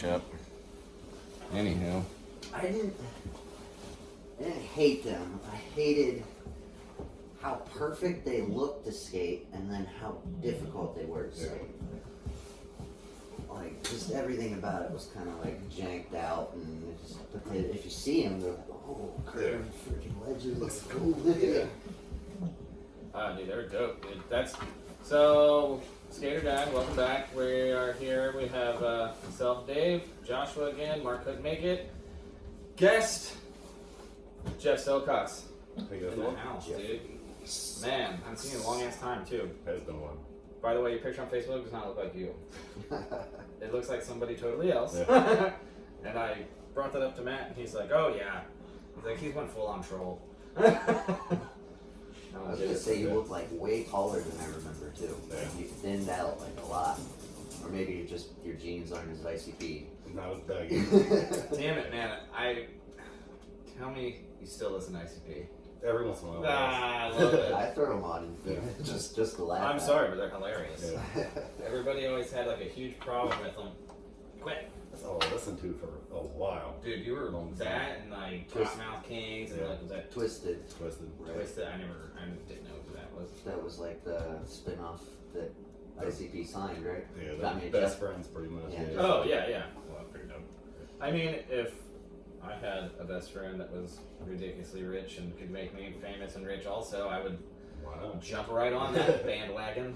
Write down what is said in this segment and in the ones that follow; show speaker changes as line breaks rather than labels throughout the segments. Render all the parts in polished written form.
Yep. Anyhow.
I didn't hate them. I hated how perfect they looked to skate and then how difficult they were to skate. Like, just everything about it was kind of like janked out, and it just, if you see them, they're like, oh, curved freaking ledges, looks cool.
Dude, they're dope, dude. So, Skater Dad, welcome back. We are here. We have myself, Dave, Joshua again. Mark couldn't make it. Guest, Jeff Silcox.
Hey guys,
In the house,
Jeff.
dude. Man, I haven't seen you in a long ass time, too.
has been one.
By the way, your picture on Facebook does not look like you. It looks like somebody totally else.
Yeah.
And I brought that up to Matt, and he's like, oh, yeah. He's like, he's went full on troll.
I was gonna say you look like way taller than I remember too.
Yeah.
You thinned out like a lot, or maybe you just your jeans aren't as ICP.
Not as baggy.
Damn it, man. Tell me you still listen to ICP.
Every once in a while.
I love it.
I throw them on just to laugh.
I'm
at.
sorry, but they're hilarious.
Yeah.
Everybody always had like a huge problem with them. Quit.
That's all I listened to for a while.
Dude, you were that and like Cottonmouth Kings and
Yeah.
like was that
Twisted.
Twisted.
Right.
Twisted? I didn't know who that was.
That was like the spin-off that ICP signed, right?
Yeah,
I
they're
mean,
best
Jeff-
friends pretty much.
Yeah.
Oh yeah. Well, pretty dope. I mean, if I had a best friend that was ridiculously rich and could make me famous and rich also, I would
Why not?
jump right on that bandwagon.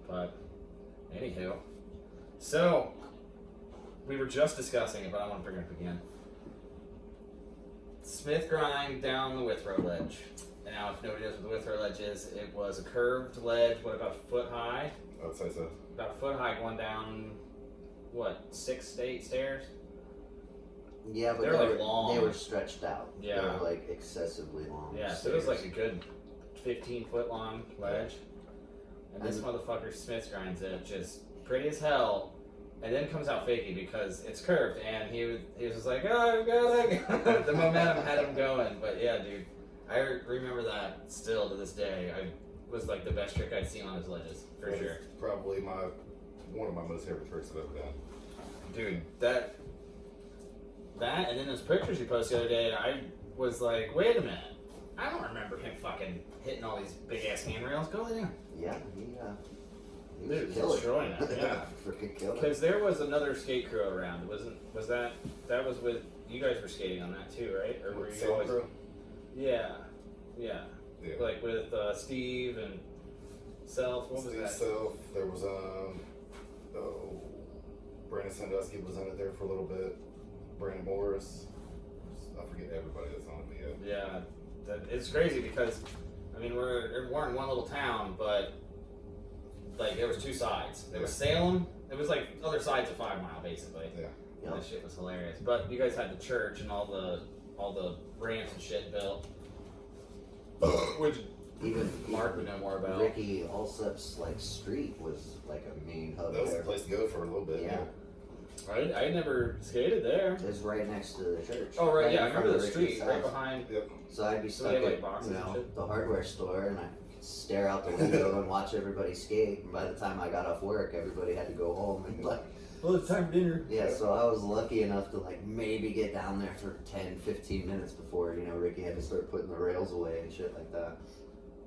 But anywho, so we were just discussing it, but I want to bring it up again. Smith grind down the Withrow ledge. Now, if nobody knows what the Withrow ledge is, it was a curved ledge, about a foot high?
I would say so.
About a foot high going down, 6 to 8 stairs?
Yeah, but
They're, like, long.
They were stretched out.
Yeah.
They were like excessively long.
Yeah, so it was like a good 15-foot long ledge. And this
And-
motherfucker Smith grinds it just pretty as hell, and then comes out fakey because it's curved, and he was just like, oh, I've got it. The momentum had him going. But yeah, dude, I remember that still to this day. I was like the best trick I'd seen on his ledges, for
That
sure.
is probably one of my most favorite tricks I've ever done.
Dude, that, and then those pictures you posted the other day, I was like, wait a minute. I don't remember him fucking hitting all these big ass handrails. Go lay down.
Yeah, he
Dude,
was killing
destroying it, yeah.
Freaking killing it.
Because there was another skate crew around. Was that was with you guys were skating on that too, right? Or were you
Sail
always?
Crew?
Yeah.
Yeah.
Like with Steve and Self. What was
Steve
that?
Self. There was Brandon Sandusky was in it there for a little bit. Brandon Morris. I forget everybody that's on it, but yeah.
Yeah, it's crazy because I mean we're in one little town, but like there was two sides. There was Salem. It was like other sides of 5 Mile basically.
Yeah.
Yep.
That shit was hilarious. But you guys had the church and all the ramps and shit built, which
Even
Mark would know more about.
Ricky Allsup's like street was like a main hub
That was the
there.
place to go for a little bit.
Yeah.
I never skated there.
It was right next to the church.
Oh right, yeah, I
in front
remember
of
the
Ricky's
street right
house.
behind.
Yep.
So I'd be
So
stuck
they had, like,
at
boxes and shit?
the hardware store, and I could stare out the window and watch everybody skate. And by the time I got off work, everybody had to go home. And like,
Well, it's time for dinner.
yeah, so I was lucky enough to like maybe get down there for 10, 15 minutes before Ricky had to start putting the rails away and shit like that.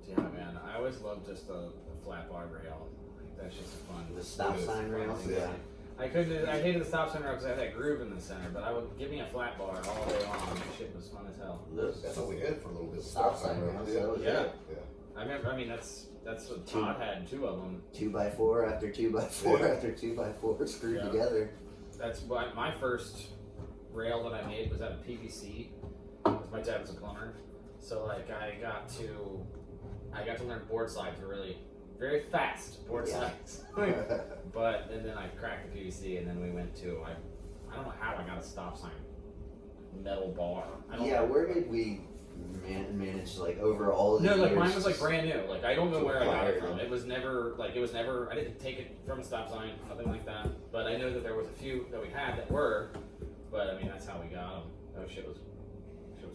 Yeah, man, I always loved just the flat bar rail. Like, that's just fun.
The stop
It is
sign
fun,
rails,
yeah.
yeah.
I hated the stop sign rail because I had that groove in the center, but I would give me a flat bar all day long. That shit was fun as hell.
That's what we had for a little bit.
Stop sign rails, that was
Yeah.
it.
Yeah.
I remember. I mean, that's what Todd had 2 of them.
2x4 after 2x4
Yeah.
after 2x4 screwed
Yeah.
together.
That's why my first rail that I made was out of PVC. Because my dad was a plumber, so like I got to learn board slides were really very fast board
Yeah.
slides. But and then I cracked the PVC, and then we went to I don't know how I got a stop sign metal bar. I don't
Yeah,
know.
where did we manage like over all the
No, like
years?
mine was like brand new. Like I don't know where I got it
acquire
from.
them.
It was never. I didn't take it from a stop sign, nothing like that. But I know that there was a few that we had that were. But I mean, that's how we got them. That shit was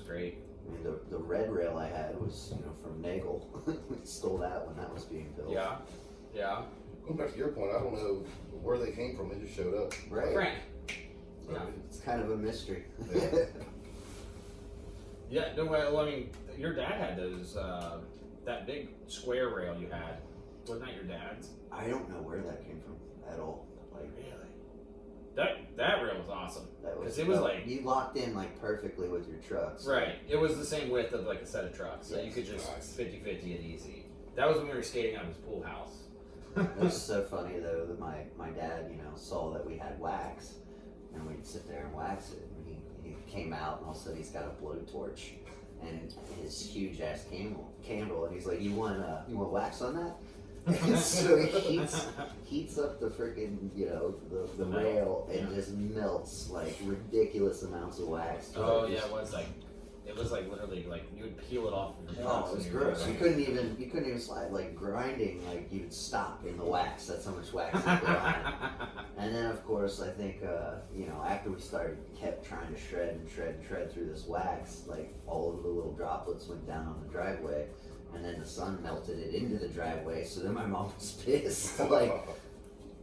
great.
I mean, the red rail I had was from Nagel. We stole that when that was being built.
Yeah, yeah.
going back to your point, I don't know where they came from. They just showed up.
Right.
Frank. Yeah.
It's kind of a mystery.
Yeah.
Yeah, no, well, I mean, your dad had those, that big square rail you had. Wasn't that your dad's?
I don't know where that came from at all. Like,
Really? That rail was awesome.
that was,
'Cause it was like-
you locked in like perfectly with your trucks.
Right. It was the same width of like a set of trucks, so you
Yes.
could just
Nice.
50-50 it easy. That was when we were skating out of his pool house.
It was so funny though that my dad, saw that we had wax, and we'd sit there and wax it. And he came out, and all of a sudden he's got a blowtorch and his huge ass candle, and he's like, "You want wax on that?" And so he heats up the freaking the rail and just melts like ridiculous amounts of wax.
Oh yeah, it was like literally like you would peel it off of your
Oh,
trucks
it was
when you were
gross. You
riding.
couldn't even slide. Like grinding, like you'd stop in the wax. That's how much wax you put on it. And then of course I think after we kept trying to shred through this wax, like all of the little droplets went down on the driveway, and then the sun melted it into the driveway. So then my mom was pissed. Like,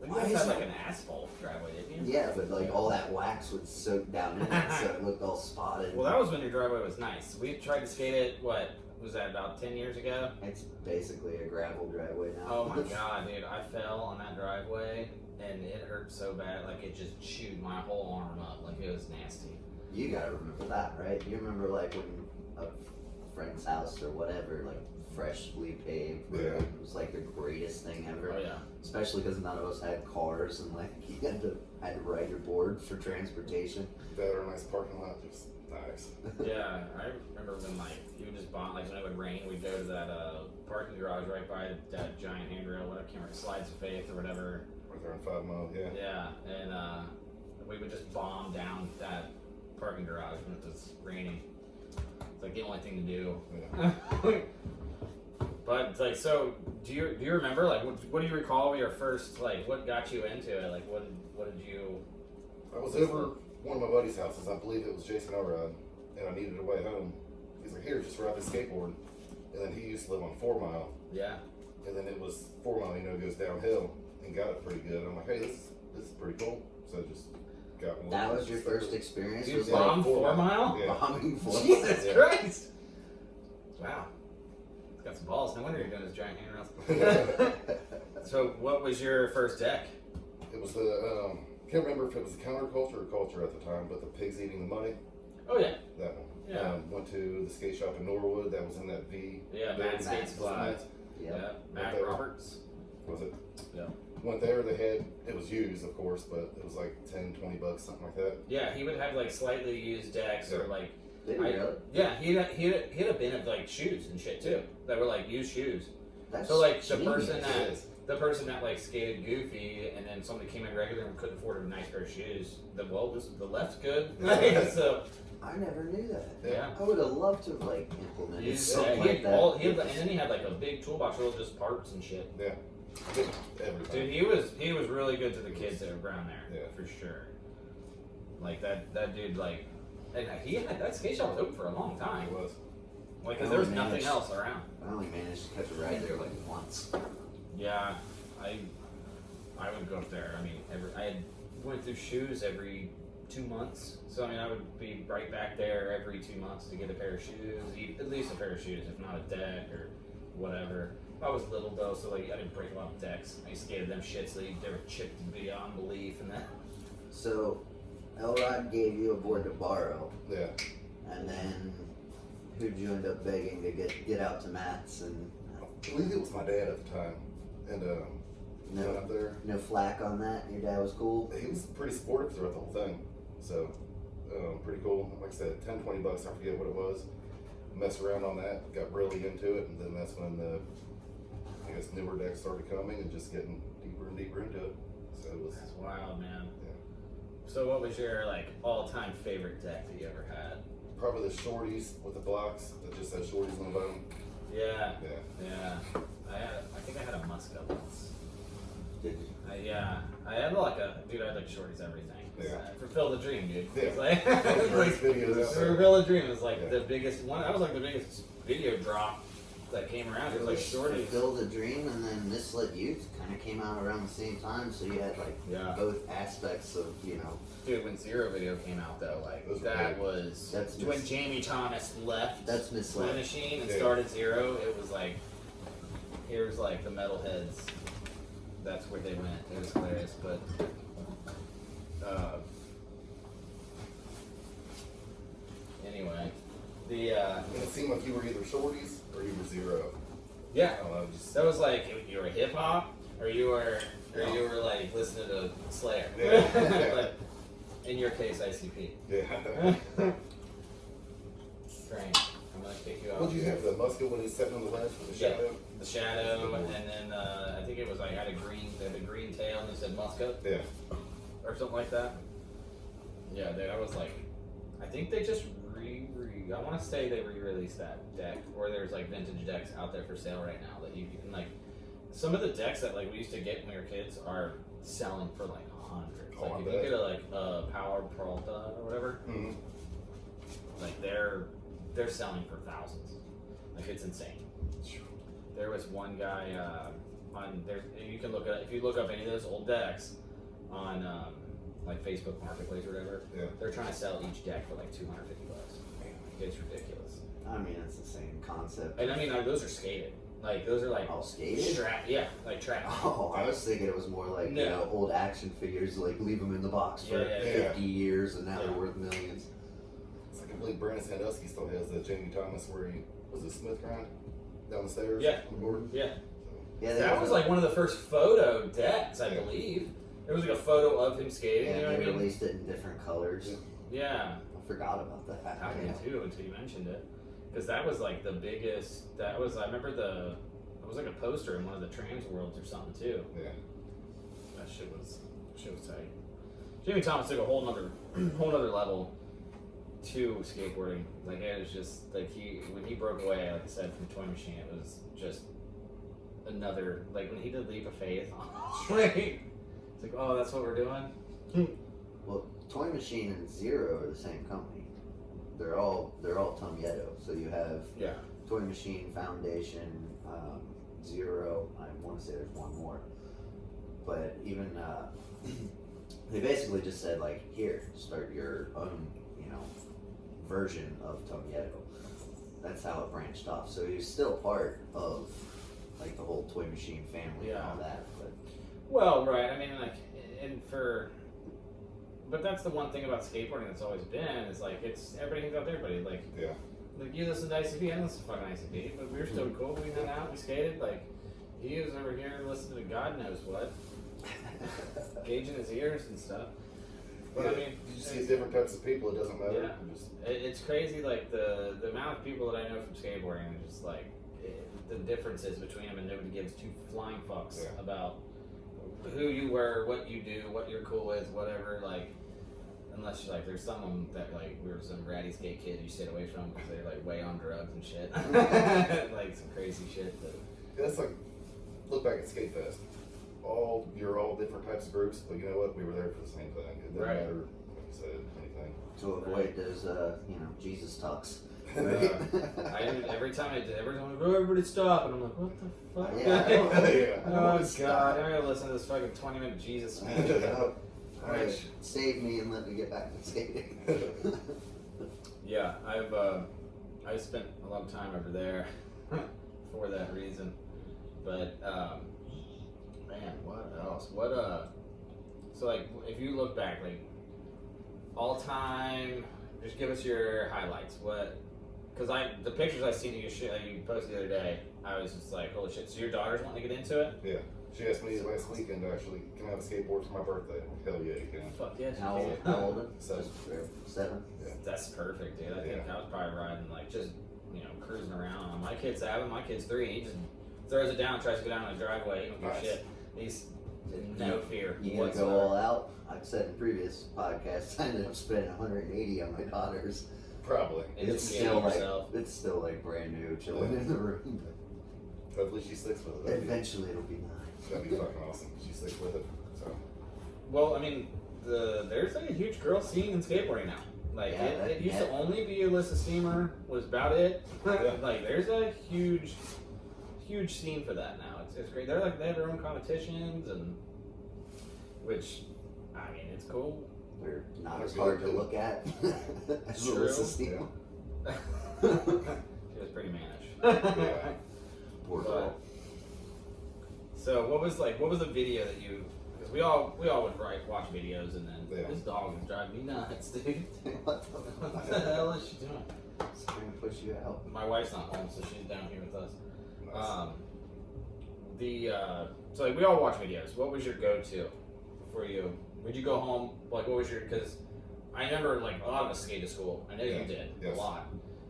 You
why
guys
is
had
that?
like an asphalt driveway, didn't you?
Yeah, but like all that wax would soak down in it, so it looked all spotted.
Well, that was when your driveway was nice. We tried to skate it. What was that? About 10 years ago.
It's basically a gravel driveway now.
Oh my god, dude! I fell on that driveway and it hurt so bad. Like it just chewed my whole arm up. Like it was nasty.
You gotta remember that, right? You remember like when a friend's house or whatever, like freshly paved,
Yeah.
it was like the greatest thing ever.
Oh yeah.
Especially because none of us had cars, and like you had to ride your board for transportation.
That or a nice parking lot, just nice.
Yeah, I remember when like you would just bond like when it would rain, we'd go to that parking garage right by that giant handrail, whatever, I can't remember, Slides of Faith or whatever.
Right there in 5 Mile, yeah.
Yeah, and we would just bomb down that parking garage when it was raining. It's like the only thing to do.
Yeah.
But it's like, so do you remember like what do you recall your first like what got you into it? Like what did you?
I was over one of my buddy's houses, I believe it was Jason Elrod, and I needed a way home. He's like, "Here, just ride this skateboard." And then he used to live on 4 Mile,
Yeah.
and then it was 4 Mile, goes downhill, and got it pretty good. I'm like, "Hey, this is pretty cool." So I just got one.
That was your first experience?
You
Was
bombed
like
4 Mile?
Yeah.
bombing for
Jesus
Yeah.
Christ! Wow. He's got some balls. No wonder you're doing his giant handrails. So what was your first deck?
It was the can't remember if it was the counterculture or culture at the time, but the pigs eating the money.
Oh yeah.
That one.
Yeah.
Went to the skate shop in Norwood. That was in that V.
Yeah,
building.
Matt Skate Supply.
Matt?
Yeah. Matt
there.
Roberts.
Was it?
Yeah.
Went there. They had it was used, of course, but it was like $10-$20, something like that.
Yeah, he would have like slightly used decks or
Yeah.
like
Did you really?
yeah, he had a bin of like shoes and shit too that were like used shoes.
That's
So like the
genius.
person that like skated goofy and then somebody came in regular and couldn't afford a nice pair of shoes. The left's good. So
I never knew that.
yeah.
I would have loved to have like implemented
He
something
had
like that.
all, and then he had like a big toolbox full of just parts and shit.
Yeah. Everything.
Dude, he was really good to the kids that were around there.
Yeah.
For sure. Like that dude like, and he had that skate shop was open for a long time.
It was.
Like, cause
Oh,
there was
man,
nothing
it's-
else around.
I only managed to catch a ride there like once.
Yeah, I would go up there. I mean, I went through shoes every 2 months. So I mean, I would be right back there every 2 months to get a pair of shoes, at least a pair of shoes, if not a deck or whatever. I was little though, so like I didn't break a lot of decks. I skated them shits that they were chipped beyond belief, and that.
So, Elrod gave you a board to borrow,
Yeah.
and then who'd you end up begging to get out to Matt's, and
I believe it was my dad at the time, and went up there.
no flack on that? Your dad was cool?
He was pretty supportive throughout the whole thing, so pretty cool. Like I said, $10-$20, I forget what it was. Messed around on that, got really into it, and then that's when the newer decks started coming and just getting deeper and deeper into it. So it was
That's wild, man.
Yeah.
So what was your like all-time favorite deck that you ever had?
probably the shorties with the blocks that just says shorties on the bottom.
Yeah,
Yeah.
yeah. I think I had a Musca once.
Did you?
Yeah, I had like a dude. I had like shorties everything.
Yeah.
Fulfill the dream, dude.
Yeah.
It's like,
Great videos out there.
Fulfill the dream is like
Yeah.
the biggest one. That was like the biggest video drop that came around. It was like shorties.
Fulfill the Dream, and then Misled Youth kind of came out around the same time, so you had like both aspects of, you know.
Dude, when Zero Video came out though, like that's when Jamie Thomas left
That's
Toy
Misled.
Machine and started Zero. It was like, here's like the metalheads. That's where they went. It was hilarious, but anyway,
And it seemed like you were either shorties or you were Zero.
yeah,
I don't know, just
that was like you were hip hop or you were like listening to Slayer.
Yeah.
But in your case, ICP.
yeah.
Frank, I'm gonna kick you off.
What'd you have? The musket when he's sitting on the ledge with the
Yeah.
shadow?
The shadow, and then I think it was like had a green tail, and it said Muscat
Yeah.
or something like that. Yeah, I was like, I think they just I want to say they re-released that deck, or there's like vintage decks out there for sale right now that you can like. Some of the decks that like we used to get when we were kids are selling for like hundreds.
Oh,
Like
I
if
bet.
you get a like Power Peralta or whatever,
Mm-hmm.
like they're selling for thousands. Like it's insane. There was one guy on there. You can look at if you look up any of those old decks on like Facebook Marketplace or whatever.
Yeah.
They're trying to sell each deck for like $250. It's ridiculous.
I mean, it's the same concept.
And I mean, like, those are skated. Like those are like
All skated?
strap. Yeah, like trap.
Oh, I was thinking it was more like, you know, old action figures, like leave them in the box for
Yeah.
50 years and now they're worth millions.
It's like I believe Brandon Sandusky still has the Jamie Thomas where he was a Smith grind down the stairs.
Yeah.
On the board.
Yeah.
Yeah, they
That
have
was
a-
like one of the first photo decks, I believe. It was like a photo of him skating.
Yeah,
you know
they
what I mean?
released it in different colors.
Yeah.
I forgot about that.
I did too until you mentioned it, because that was like the biggest. That was I remember it was like a poster in one of the Trans Worlds or something too.
Yeah.
That shit was tight. Jamie Thomas took a whole nother level to skateboarding. Like it was just like when he broke away, like I said, from Toy Machine, it was just another like when he did Leap of Faith. Like, it's like, oh, that's what we're doing.
Well, Toy Machine and Zero are the same company. They're all Tomieto. So you have
Yeah.
Toy Machine, Foundation, Zero. I want to say there's one more, but even they basically just said like, here, start your own, you know, version of Tomieto. That's how it branched off. So he was still part of like the whole Toy Machine family and all that. But
Well, right. I mean, like, but that's the one thing about skateboarding that's always been is like everybody hangs out with everybody. Like,
Yeah.
like you listen to ICP, I listen to fucking ICP, but we were still cool. We hung out, we skated. Like, he was over here listening to God knows what, gauging his ears and stuff. But I mean,
you see different types of people. It doesn't matter.
Yeah.
Just,
It's crazy, like the amount of people that I know from skateboarding, and just like the differences between them, and nobody gives two flying fucks about who you were, what you do, what you're cool with, whatever. Like, unless you're like, there's someone that like we were some ratty skate kid you stayed away from because they're like way on drugs and shit, like some crazy shit. But
that's like look back at Skate Fest. You're all different types of groups, but you know what? We were there for the same thing. It didn't matter, like you said, anything.
to avoid those, you know, Jesus talks.
every time I go, everybody stop, and I'm like, what the fuck?
Yeah.
Oh god, I'm gonna listen to this fucking 20-minute Jesus speech.
Alright, save me and let me get back to skating.
Yeah, I've spent a lot of time over there for that reason. But man, what else? So like if you look back, like all time, just give us your highlights. Because the pictures I seen you posted the other day, I was just like, holy shit. So your daughter's wanting to get into it?
Yeah. She asked me last weekend actually, can I have a skateboard for my birthday? Hell yeah, you can.
Fuck yeah, she
How
can.
old?
Seven.
7?
Yeah.
That's perfect, dude. I think I was probably riding like just cruising around. My kid's 7, my kid's 3. He just throws it down, tries to go down in the driveway. He don't give a shit. He's no fear.
You need to go all out. I've said in previous podcasts, I ended up spending 180 on my daughters.
Probably.
And
It's
just
still
yourself.
like brand new, chilling in the room.
Hopefully she sticks with
But
it.
eventually it'll be mine.
That'd be fucking awesome. She sticks with it. So
Well, I mean, there's like a huge girl scene in skateboarding now. Like
Yeah,
it used to only be Alyssa Steamer was about it.
Yeah.
Like there's a huge scene for that now. It's great. They're like they have their own competitions and which I mean it's cool.
They're not
They're
as hard to
good.
look at as
True.
Alyssa Steele.
She was pretty mannish.
Yeah.
Poor
But-
girl.
So what was the video that you? Because we all would watch videos and then
Yeah.
this dog is driving me nuts, dude.
What the
What
fuck?
the hell is she doing?
It's trying to push you out.
My wife's not home, so she's down here with us.
Nice.
So like we all watch videos. What was your go-to for you? Would you go home? Like what was your? Because I remember like a lot of us skate to school. I know you did
Yes.
a lot.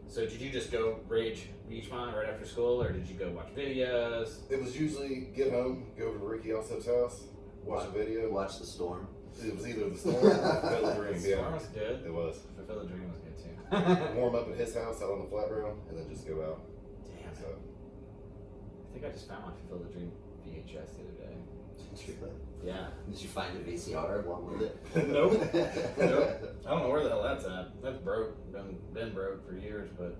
So did you just go rage Beachmont right after school, or did you go watch videos?
It was usually get home, go over to Ricky Alsop's house, watch a video.
Watch the storm.
It was either the storm or the Dream.
The
Yeah,
Storm was good.
it was.
Fulfill the Dream was good too.
Warm up at his house out on the flat ground, and then just go out.
Damn.
So
I think I just found my Fulfill the Dream VHS the other day.
Did
Yeah.
you find a VCR along with it?
Nope. Nope. I don't know where the hell that's at. That's broke. Been broke for years, but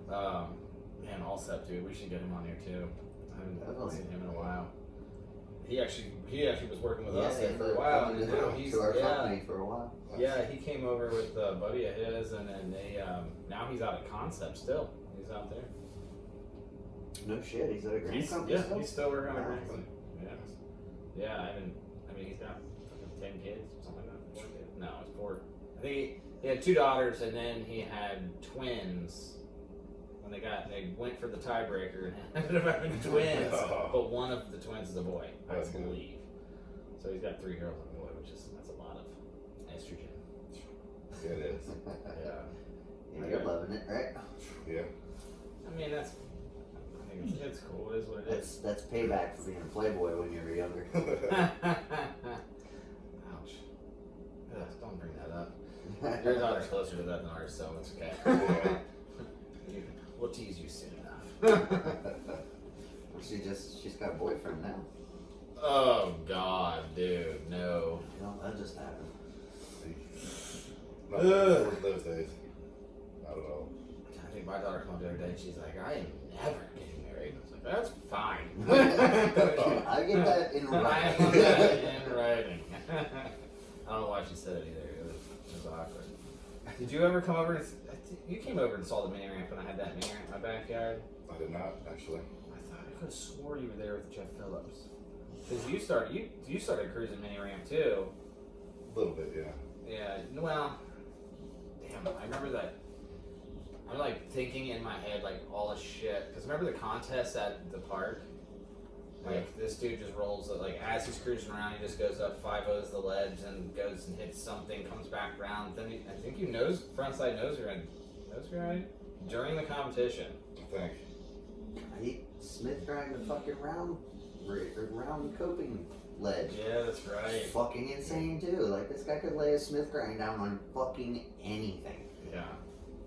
man, Allsep dude, we should get him on here too. I haven't
Definitely.
seen him in a while. He actually was working with us
Yeah,
there for a while,
coming
and
to,
now he's
to our company for a while.
yeah, he came over with a buddy of his, and then they now he's out at Concept still. He's out there.
No shit, he's at a grand
He's,
company
yeah,
still?
he's still working on a
Wow.
grand company. Yeah, I mean, he's got fucking 10 kids, something like that. 4 kids. No, it's 4. I think he had 2 daughters, and then he had twins. When they went for the tiebreaker and ended up having twins, but one of the twins is a boy, I
That's good.
believe. So he's got 3 girls and a boy, that's a lot of estrogen.
Yeah, it is.
Yeah.
Yeah, you're loving it, right?
Yeah.
I mean, I think it's cool. It is what it is.
That's payback for being a playboy when you were younger.
Ouch. Ugh, don't bring that up. Your daughter's closer to that than ours, so it's okay.
Yeah.
We'll tease you soon enough.
She's got a boyfriend now.
Oh God, dude, no.
You know, that just happened.
Not looking forward to those days. Not at all.
I think my daughter came up the other day and she's like, I am never getting married. I was like, that's fine.
I get that in
I
writing.
want that in writing. I don't know why she said it either. It was awkward. Did you ever come over? You came over and saw the mini ramp when I had that mini ramp in my backyard.
I did not, actually.
I thought I could have swore you were there with Jeff Phillips. Because you started cruising mini ramp too.
A little bit, yeah.
Yeah. Well, damn. I remember that. I'm like thinking in my head like all this shit. Because remember the contest at the park? Like this dude just rolls it. Like as he's cruising around, he just goes up 5-0s the ledge and goes and hits something, comes back around. Then I think you frontside nose grind during the competition.
I think.
He Smith grind the fucking round coping ledge.
Yeah, that's right.
Fucking insane too. Like this guy could lay a Smith grind down on fucking anything.
Yeah.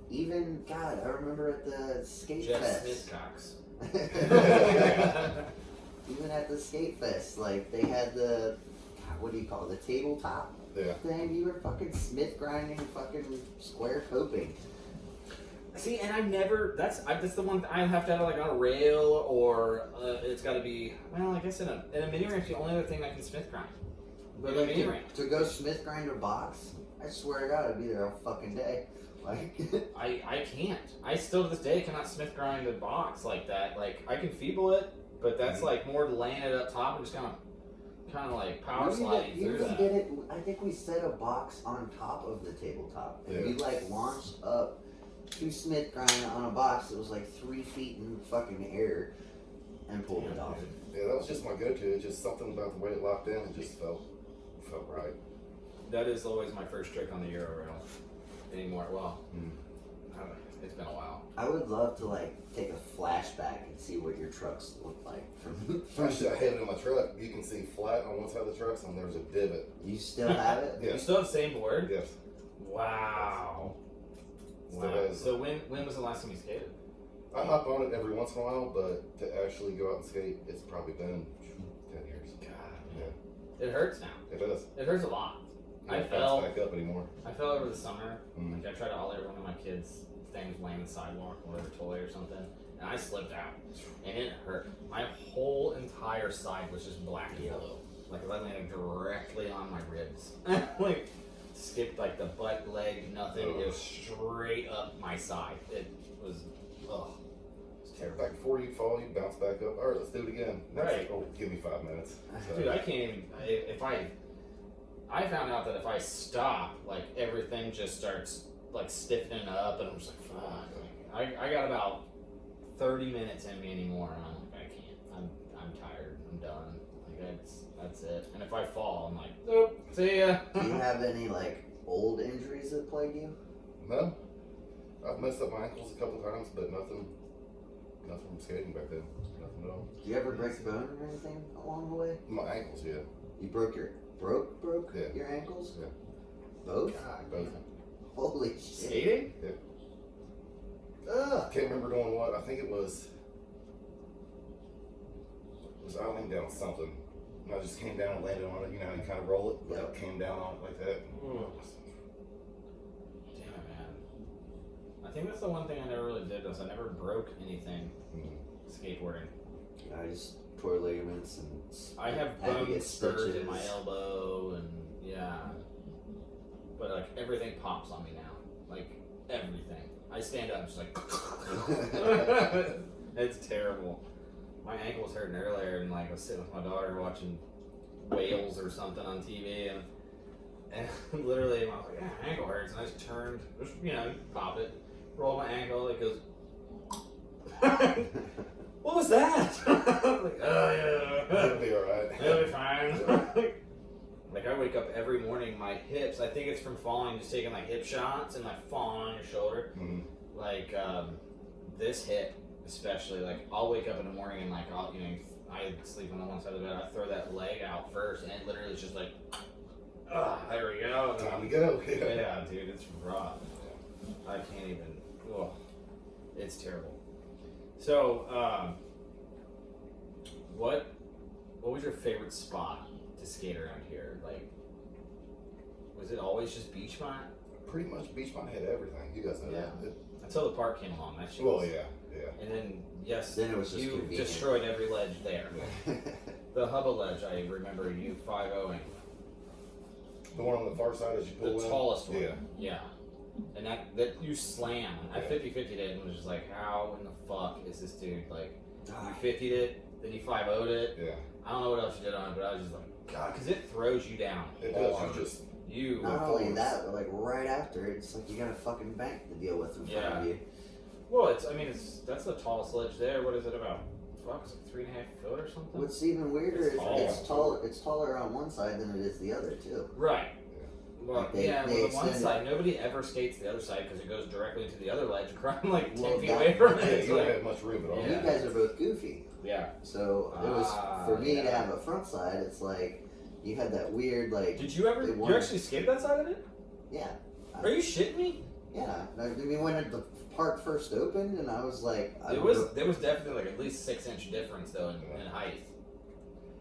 Even God, I remember at the skate
Jeff
fest.
Silcox.
Even at the skate fest, like they had the what do you call it? The tabletop
Yeah.
thing. You were fucking Smith grinding fucking square coping.
See, and that's the one I have to have like on a rail or it's got to be. Well, I guess in a mini ramp's the only other thing I can Smith grind.
But
In a
like
mini ramp.
to go Smith grind a box, I swear to God, I'd be there all fucking day. Like
I can't. I still to this day cannot Smith grind a box like that. Like I can feeble it, but that's like more laying it up top and just kind of like power sliding
you
through
just
that.
did it. I think we set a box on top of the tabletop, and
Yeah.
we like launched up to Smith grind on a box that was like 3 feet in fucking air, and pulled it off.
Yeah, that was just my go-to. It's just something about the way it locked in. It just felt right.
That is always my first trick on the Euro rail. Anymore. Well,
Mm.
I don't know. It's been a while.
I would love to like take a flashback and see what your trucks look like from.
Actually, I had it in my truck. You can see flat on one side of the truck, and there's a divot.
You still have it?
Yeah.
You still have the same board?
Yes.
Wow.
Still
Wow.
has-
So when was the last time you skated?
I hop on it every once in a while, but to actually go out and skate, it's probably been 10 years.
God.
Yeah,
It hurts now.
it does.
It hurts a lot.
You
I
don't
fell.
bounce back up anymore.
I fell over the summer.
Mm.
Like I tried to ollie one of my kids' things laying on the sidewalk, or a toy or something, and I slipped out, and it hurt. My whole entire side was just black and yellow. Like it landed directly on my ribs. Like skipped like the butt, leg, nothing. It was straight up my side. It was it's terrible.
Back before you fall, you bounce back up. All right, let's do it again. That's
Right.
like, oh, give me 5 minutes. So,
Dude, I can't even. If I found out that if I stop, like everything just starts like stiffening up, and I'm just like, fuck. I got about 30 minutes in me anymore, and I'm like, I can't. I'm tired. I'm done. Like that's it. And if I fall, I'm like, nope. See ya.
Do you have any like old injuries that plague you?
no, I've messed up my ankles a couple times, but nothing from skating back then. Nothing at all.
Do you ever break a bone or anything along the way?
My ankles, yeah.
You broke your
Yeah.
your ankles?
Yeah.
Both?
God,
Both.
Holy shit.
skating?
Ugh.
Can't remember doing what. I think it was idling down something. And I just came down and landed on it. You know how you kind of roll it?
Yep.
I came down on it like that.
Damn it, man. I think that's the one thing I never really did was I never broke anything skateboarding.
I just tore ligaments and
I have
had to
bone
get
spurs in my
stitches.
elbow and yeah. But like everything pops on me now. Like everything. I stand up and just like it's terrible. My ankle was hurting earlier and like I was sitting with my daughter watching Whales or something on TV and literally I was like, yeah, my ankle hurts and I just turned, just, you know, pop it, roll my ankle, it goes what was that? Like, oh yeah.
It'll be alright.
It'll be fine. Like I wake up every morning, my hips, I think it's from falling, just taking like hip shots and like falling on your shoulder.
Mhm.
Like this hip especially, like I'll wake up in the morning and like I'll, you know, I sleep on the one side of the bed, I throw that leg out first and it literally is just like, there we go.
Time to go.
Yeah, dude, it's rough. I can't even, it's terrible. So, what was your favorite spot to skate around here? Like, was it always just Beachmont?
Pretty much Beachmont had everything. You guys know
Yeah.
that.
Until the park came along, that shit
Well,
was-
yeah.
And then, yes,
Then it was just
you
convenient.
destroyed every ledge there. The Hubba ledge, I remember you 5-0ing.
The one on the far side as you pull
The
in.
tallest one.
Yeah.
Yeah. And that you slam. I
Yeah.
50-50'd it and was just like, how in the fuck is this dude? Like, you
Ah,
50'd it, then you 5-0'd it.
Yeah.
I don't know what else you did on it, but I was just like, God, because it throws you down.
It does.
hard.
You just.
You.
Not only that, but like right after, it's like you got a fucking bank to deal with in front
Yeah.
of you.
Well, that's the tallest ledge there. What is it about? Fuck, it's like 3.5 foot or something?
What's even weirder
It's
is
tall.
it's taller on one side than it is the other too.
Right. Well,
Like they
well, the one
extend
side, nobody ever skates the other side because it goes directly into the other ledge, crying like 10
Well,
feet
that-
away from
Yeah,
it. It's
you don't
like,
have much room at all.
Yeah.
You guys are both goofy,
yeah.
so it was for me to
yeah.
have a front side. It's like you had that weird like
Did you ever?
They
You
wanted-
actually skated that side of it?
yeah.
Are you shitting me?
Yeah, I mean, when the park first opened, and I was like,
There was definitely like at least 6-inch difference though in height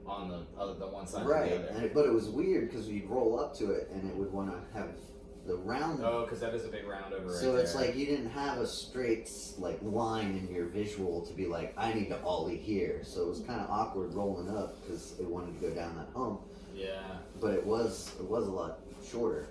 on the one side
right,
and the other.
and but it was weird because you'd roll up to it, and it would want to have the round.
Oh, because that is a big round over.
So
right
it's
there.
like you didn't have a straight like line in your visual to be like, I need to ollie here. So it was kind of awkward rolling up because it wanted to go down that hump,
Yeah.
but it was a lot shorter.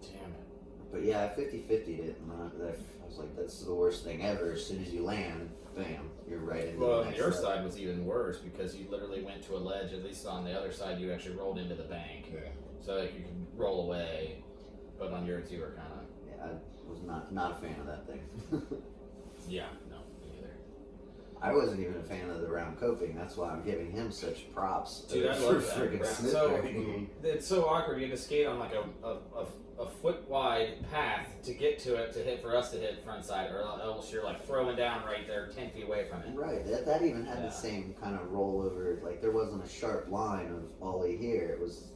Damn it.
But yeah, I 50-50'd it, and I was like, that's the worst thing ever. As soon as you land, bam, you're right into
Well,
the
on
next
your
level.
side was even worse because you literally went to a ledge. At least on the other side, you actually rolled into the bank,
Yeah.
so that you could roll away. But on yours, you were kind of
Yeah, I was not a fan of that thing.
yeah, no, me either.
I wasn't even a fan of the round coping. That's why I'm giving him such props
Dude, I
for
love that.
friggin'
round.
Smith
So
there.
Mhm.
it's so awkward. You had to skate on like a foot wide path to get to it to hit for us to hit front side, or else you're like throwing down right there 10 feet away from it.
Right, that even had
Yeah.
the same kind of rollover. Like there wasn't a sharp line of ollie here. It was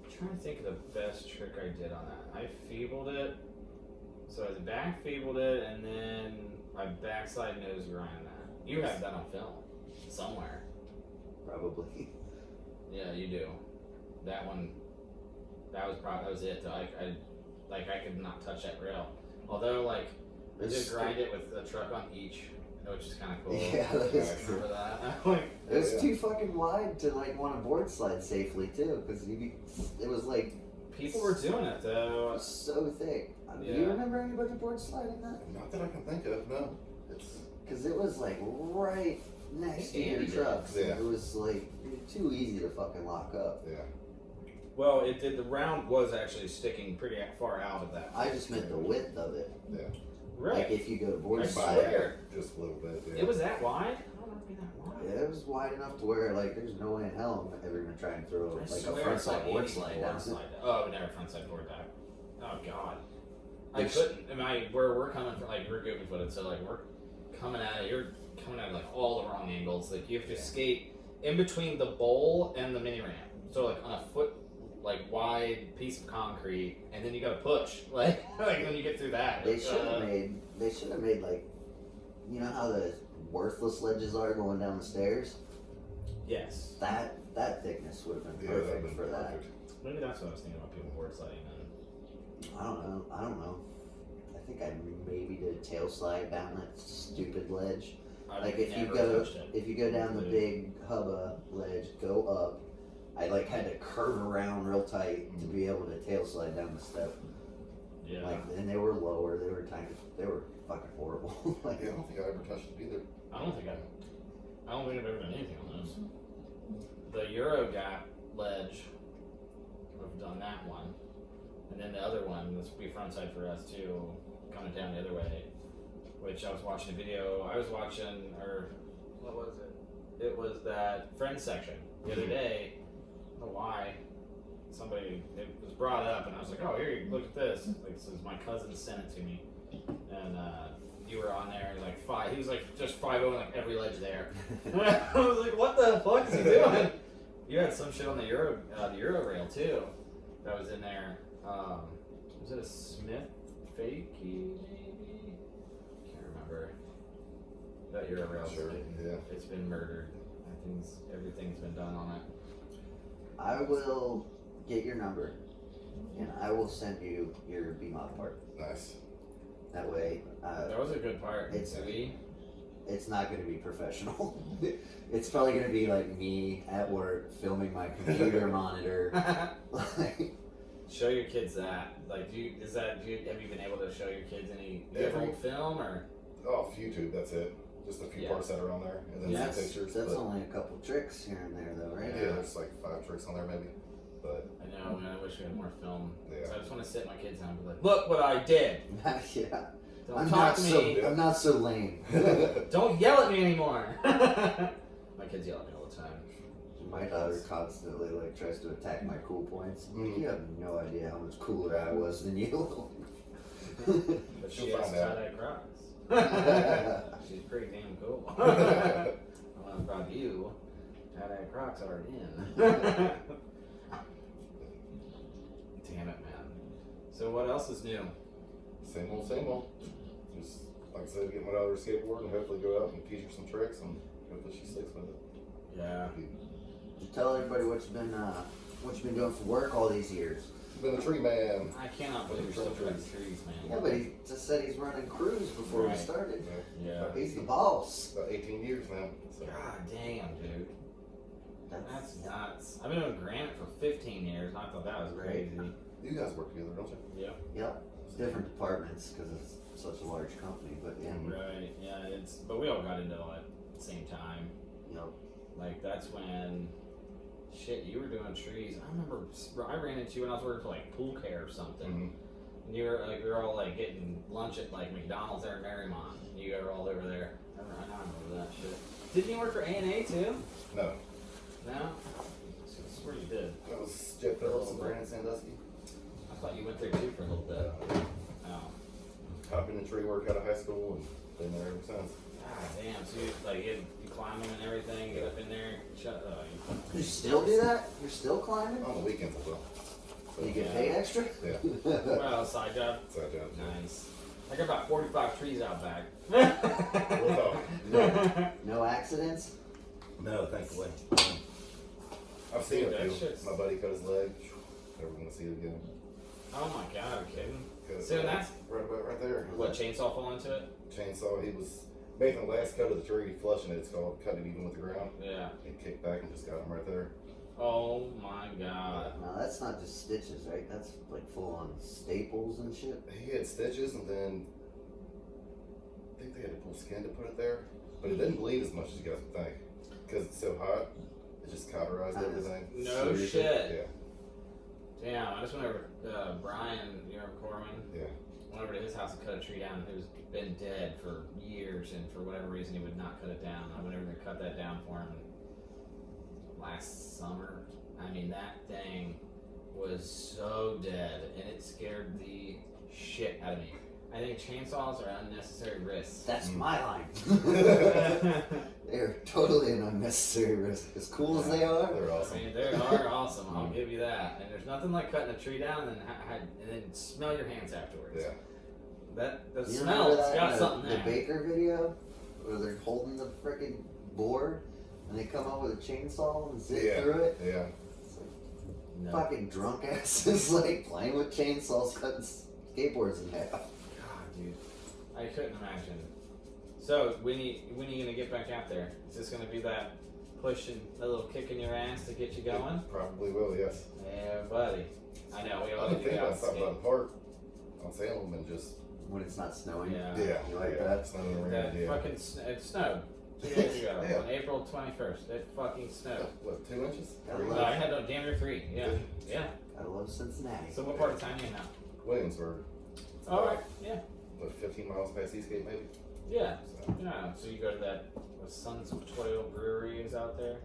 I'm trying to think of the best trick I did on that. I feebled it. So I back feebled it, and then my backside nose grind that. You have that on film somewhere.
probably.
Yeah, you do. That one That was it. Though. I could not touch that rail. Although like I did grind it with a truck on each, which is kind of cool.
Yeah, that is
I
cool.
remember that. Like,
It was too fucking wide to like want to board slide safely too, because it was like
people were doing it though.
so thick. Do
Yeah.
you remember anybody board sliding that?
Not that I can think of. No. It's
Because it was like right next to your
Andy did.
trucks.
Yeah.
It was like too easy to fucking lock up.
yeah.
Well, it did. The round was actually sticking pretty far out of that.
I just meant the width of it.
Yeah.
Really?
Like if you go to board
I
slide,
swear.
Just a little bit. Yeah.
It was that wide? I don't remember it being that wide.
yeah, it was wide enough to where like there's no way in hell I'm ever gonna try and throw
I
like a
swear
front
it's
side
like
board
80
slide
board
down.
slide. Oh, I would never front side board that. Oh god. I
There's-
couldn't. Where we're coming from, like we're goofy footed, so like we're coming at it. You're coming at it like all the wrong angles. Like you have to
Yeah.
skate in between the bowl and the mini ramp. So like on a foot like wide piece of concrete, and then you gotta push. Like when you get through that.
They should have made like, you know how the worthless ledges are going down the stairs.
Yes.
That thickness would have been
Yeah, that'd
perfect
been
for that.
perfect.
Maybe that's what I was thinking about people board sliding then.
I don't know. I think I maybe did a tail slide down that stupid ledge.
I've
Like if you
never
go
touched it.
if you go down the
Dude.
big hubba ledge, go up. I like had to curve around real tight to be able to tail slide down the step.
Yeah.
Like and they were lower. They were tiny. They were fucking horrible. Like
Yeah, I don't think I ever touched it either.
I don't think I've ever done anything on those. The Euro Gap ledge, I've done that one, and then the other one, this would be frontside for us too, coming down the other way. Which I was watching a video. I was watching, or what was it? It was that Friends section the other day. I don't know why. It was brought up, and I was like, "Oh, here, you look at this." Like, this is my cousin sent it to me, and you were on there like five. He was like just 5-0 like every ledge there. I was like, "What the fuck is he doing?" You had some shit on the Euro rail too. That was in there. Was it a Smith fakie maybe? Can't remember. That Euro rail.
Sure. Yeah.
It's been murdered. Everything's been done on it.
I will get your number, and I will send you your B-Mod part.
Nice.
That way,
That was a good part.
it's-
We
it's not going to be professional. It's probably going to be like me at work filming my computer monitor. Like,
show your kids that. Like, have you been able to show your kids any different film or?
Off YouTube, that's it. Just a few
Yeah.
parts that are on there, and then
Yes.
some pictures.
that's
but,
only a couple tricks here and there, though, right?
yeah, there's like 5 tricks on there maybe. But
I know, man. I wish we had more film.
Yeah.
So I just want to sit my kids down and be like, "Look what I did!
Yeah.
Don't
I'm
talk
not
to
so.
me.
I'm not so lame.
Don't yell at me anymore." My kids yell at me all the time.
My daughter constantly like tries to attack my cool points. I'm like,
Mhm.
you have no idea how much cooler I was than you.
But she
She'll
has
find out.
tie-dye Crocs. She's pretty damn cool. I want to brought you tie-dye Crocs are in. Damn it, man. So what else is new?
same old, same old. Just like I said, get my daughter a skateboard and hopefully go out and teach her some tricks and hopefully she sticks with it.
Yeah.
Tell everybody what you've been doing for work all these years.
Been a tree man.
I cannot believe you're still cutting trees,
Yeah,
man.
but he just said he's running crews before we
Right.
started.
Yeah.
He's the boss.
About 18 years now. So.
God damn, dude. That's
That's
nuts. I've been doing granite for 15 years, and I thought that was crazy.
You guys work together, don't you?
Yeah.
Yep. It's different departments because it's such a large company, but yeah.
Right. Yeah. But we all got into it at the same time.
Yep.
Like that's when, shit, you were doing trees. I remember I ran into you when I was working for like Pool Care or something.
Mm-hmm.
And you were like, we were all like getting lunch at like McDonald's there in Marymount. And you guys were all over there. I remember that shit. Didn't you work for A&A too?
No,
No. I swear you did.
that was Jeff Phillips and Brandon Sandusky.
I thought you went there too for a little bit. Oh.
I've been in tree work out of high school and been there ever since.
God damn. So you climb them and everything, get up in there,
You still do that? You're still climbing?
On the weekends as well. So,
You get
Yeah.
paid extra?
Yeah,
well, side job.
side job.
Nice. I got about 45 trees out back.
We'll talk.
No accidents?
No, thankfully. I've seen
Dude,
a
that
few.
shit's-
My buddy cut his leg. Never gonna see it again.
Oh my god, are you kidding?
'Cause,
So that's
right there.
what, chainsaw fall into it?
Chainsaw. He was making the last cut of the tree, flushing it. It's called cut it even with the ground.
Yeah.
He kicked back and just got him right there.
Oh my god.
No, that's not just stitches, right? That's like full on staples and shit.
He had stitches, and then I think they had to pull skin to put it there, but it didn't bleed as much as you guys would think because it's so hot. It just cauterized everything.
No
Seriously?
shit.
Yeah,
Damn, I just went over Brian, you remember Corman?
yeah.
Went over to his house and cut a tree down. It was been dead for years, and for whatever reason, he would not cut it down. I went over there and cut that down for him last summer. I mean, that thing was so dead, and it scared the shit out of me. I think chainsaws are unnecessary risks.
That's my line. They're totally an unnecessary risk. As cool as they are,
They're
I
awesome.
mean, they are awesome. I'll give you that. And there's nothing like cutting a tree down and then smell your hands afterwards.
Yeah.
That the
you
smell,
remember
it's
that
got
in
something
the
there.
Baker video where they're holding the freaking board and they come up with a chainsaw and zip
Yeah.
through it?
Yeah.
It's like
No.
fucking drunk asses like playing with chainsaws, cutting skateboards in half.
God, dude, I couldn't imagine. So when you gonna get back out there? Is this gonna be that pushing, a little kick in your ass to get you going?
Probably will. Yes.
Yeah, buddy. I know we
I
all
didn't
do
think
that.
about stopping by the park on Salem and just
When it's not snowing.
Yeah.
You like that?
Snowing around.
That
Yeah.
fucking it snowed 2 days ago
Yeah.
on April 21st. It fucking snowed.
What, 2 inches?
Yeah.
3
No, I had no damn near 3. Yeah, yeah.
I love Cincinnati.
So what part of town are you in now?
Williamsburg.
All right. Yeah.
What, 15 miles past Eastgate, maybe?
Yeah.
So,
Yeah. So you go to that Sons of Toil Brewery is out there.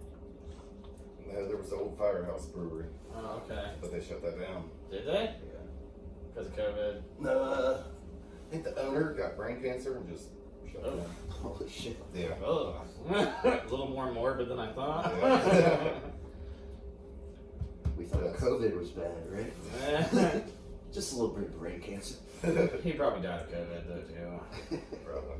no, there was the old Firehouse Brewery,
Oh, okay.
but they shut that down.
Did they?
Yeah.
Because of COVID.
No, I think the owner got brain cancer and just shut it
Oh.
down.
Holy shit.
Yeah.
Oh, a little more morbid than I thought.
Yeah.
We thought
Yes.
COVID was bad, right? Just a little bit of brain cancer.
He probably died of COVID though too.
Probably.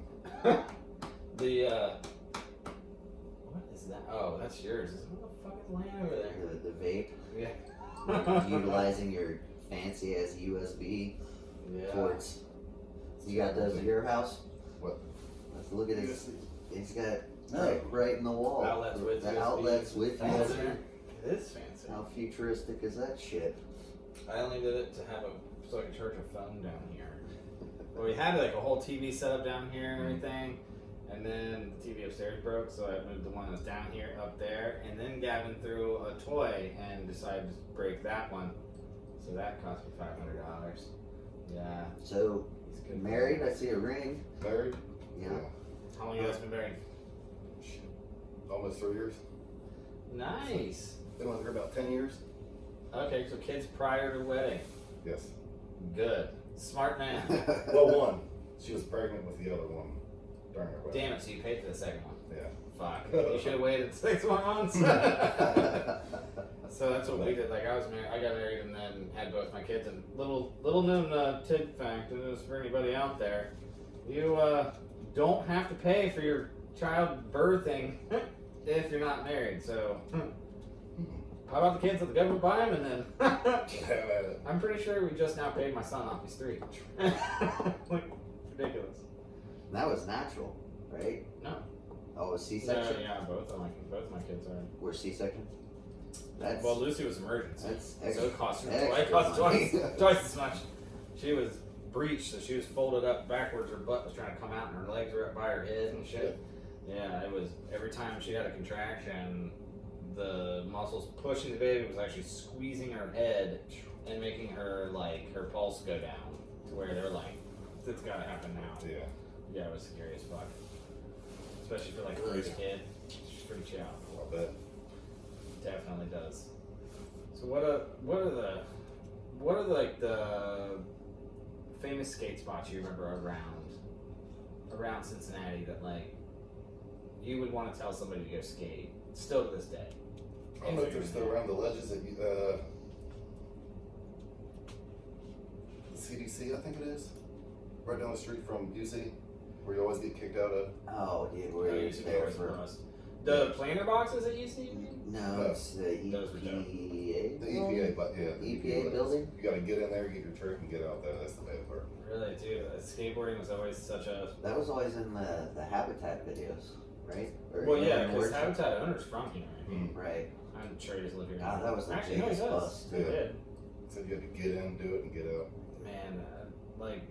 What is that? Oh, that's yours. What the fuck is laying over there?
The vape.
Yeah.
Utilizing your fancy ass USB
Yeah.
ports. You got those at your house?
What?
Let's look at it. It's got
No.
right in the wall.
Outlets with
the
USB.
outlets with
Fancy.
USB.
It is fancy.
How futuristic is that shit?
I only did it to have so I could charge a phone down here. Well, we had like a whole TV set up down here and everything, and then the TV upstairs broke, so I moved the one that's down here up there, and then Gavin threw a toy and decided to break that one, so that cost me $500. Yeah,
So,
he's good.
married, I see a ring.
Married?
Yeah.
How long you guys been married?
Shit. Almost 3 years.
Nice.
Been with her about 10 years.
Okay, so kids prior to wedding.
Yes.
Good. Smart man.
Well, one. She was pregnant with the other one during her wedding.
Damn it, so you paid for the second one.
Yeah.
Fuck. You should have waited 6 more months. So that's what we did. Like I got married and then had both my kids. And little known tid fact, and this is for anybody out there, you don't have to pay for your child birthing if you're not married. So how about the kids that the government buy them and then?
Have at it.
I'm pretty sure we just now paid my son off. He's 3. Like ridiculous.
That was natural, right?
No.
Oh, it was C-section?
Yeah, both of my kids are.
We're C-section? That's,
Well, Lucy was emergency,
that's
so it cost her
extra
twice,
money.
twice as much. She was breached, so she was folded up backwards. Her butt was trying to come out, and her legs were up by her head and shit. Yeah, it was every time she had a contraction, the muscles pushing the baby was actually squeezing her head and making her her pulse go down to where they're like, "It's gotta happen now."
Yeah.
Yeah, it was scary as fuck, especially for a first kid. She's pretty chill.
I bet.
Definitely does. So what are the famous skate spots you remember around Cincinnati that you would want to tell somebody to go skate still to this day?
I don't know if they're still around the ledges at the CDC, I think it is. Right down the street from UC, where you always get kicked out of.
Oh, yeah,
Oh,
we're
you used to be
there
always
for...
promised. The planter boxes that you see?
No, it's the
Those were dope.
EPA EPA?
The EPA, but yeah. The
EPA building?
You gotta get in there, get your trick, and get out there. That's the bad part.
Really, dude. Skateboarding was always such a.
That was always in the Habitat videos, right? Or
Well, yeah,
in
because
Orchard?
Habitat owner's from here. Right?
Right.
I'm sure he does live here.
God, that was the
Actually, no, he
biggest
does.
bust.
He
Yeah.
did.
So you have to get in, do it, and get out.
Man, like,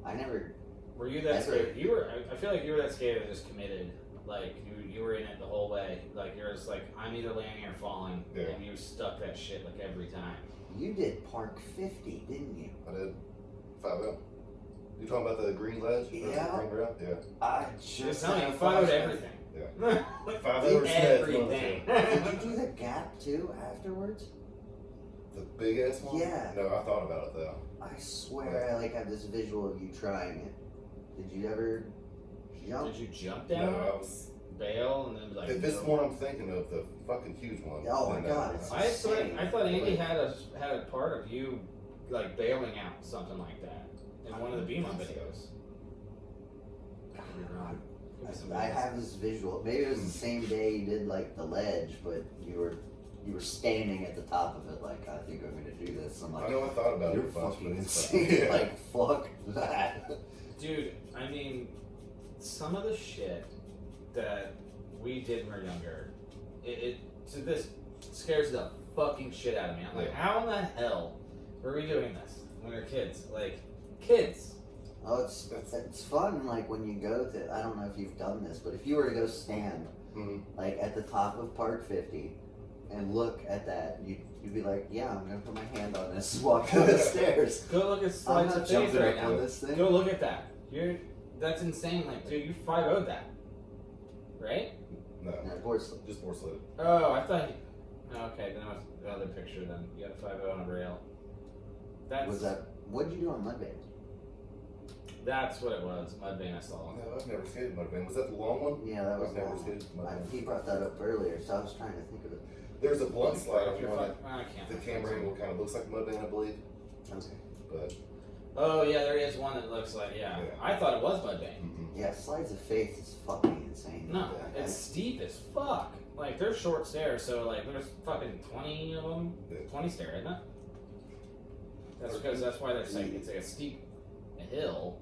I never.
were you that
Ever.
scared? You were. I feel like you were that scared and just committed. Like you were in it the whole way. Like you're just like, I'm either landing or falling,
Yeah.
and you stuck that shit like every time.
You did Park 50, didn't you?
I did 5-0. You talking about the green ledge? Or
Yeah.
The green route? Yeah.
I
Just
just
tell me, you
had a
followed
flashback.
everything.
Yeah.
Like,
5-0
everything.
Did you do the gap too afterwards?
The big ass one?
Yeah.
No, I thought about it though.
I swear I have this visual of you trying it. Did you ever jump?
Did you jump down,
No, I was.
bail, and then be like?
If this
no.
one I'm thinking of, the fucking huge one.
Oh my
then,
God, it's
I thought
insane.
Andy had a part of you like bailing out something like that in one of the Beam Up videos. You're wrong. Give me some
I
videos.
have this visual. Maybe it was the same day you did like the ledge, but you were standing at the top of it. Like, I think I'm gonna do this. I'm
I
like,
know I thought about
you're
it a bunch,
fucking
but it's
insane.
yeah.
Like, fuck that.
Dude, I mean, some of the shit that we did when we were younger, it to this scares the fucking shit out of me. I'm like,
Yeah.
how in the hell were we doing this when we were kids? Like, kids.
Oh, it's fun. Like when you go to, I don't know if you've done this, but if you were to go stand
Mhm.
like at the top of Park 50 and look at that, you'd be like, yeah, I'm gonna put my hand on this and walk down the stairs.
Go look at
I'm
slides
not
of faith
jumping
right
up
now.
on this thing.
Go look at that. That's insane. Like, dude, you 5-0'd that, right?
No,
Yeah, board slip.
just more slid.
Oh, I thought. Okay, then it was the other picture. Then you had a 5-0 on a rail.
Was that? What did you do on Mudbane?
That's what it was. Mudbane I saw.
No, I've never skated Mudbane. Was that the long one?
Yeah, that was
I've never
long.
skated Mudbane.
He brought that up earlier, so I was trying to think of it.
There's a blunt slide on
You're
one.
I can't.
The camera angle kind of looks like Mudbane, I believe.
Okay.
But
Oh yeah, there is one that looks like yeah.
Yeah.
I thought it was Mudbane.
Yeah, Slides of Faith is fucking insane.
No,
Yeah.
it's steep as fuck. Like they're short stairs, so like there's fucking 20 of them.
Yeah.
20 stair, isn't it? That's because that's why there's like it's like a steep hill.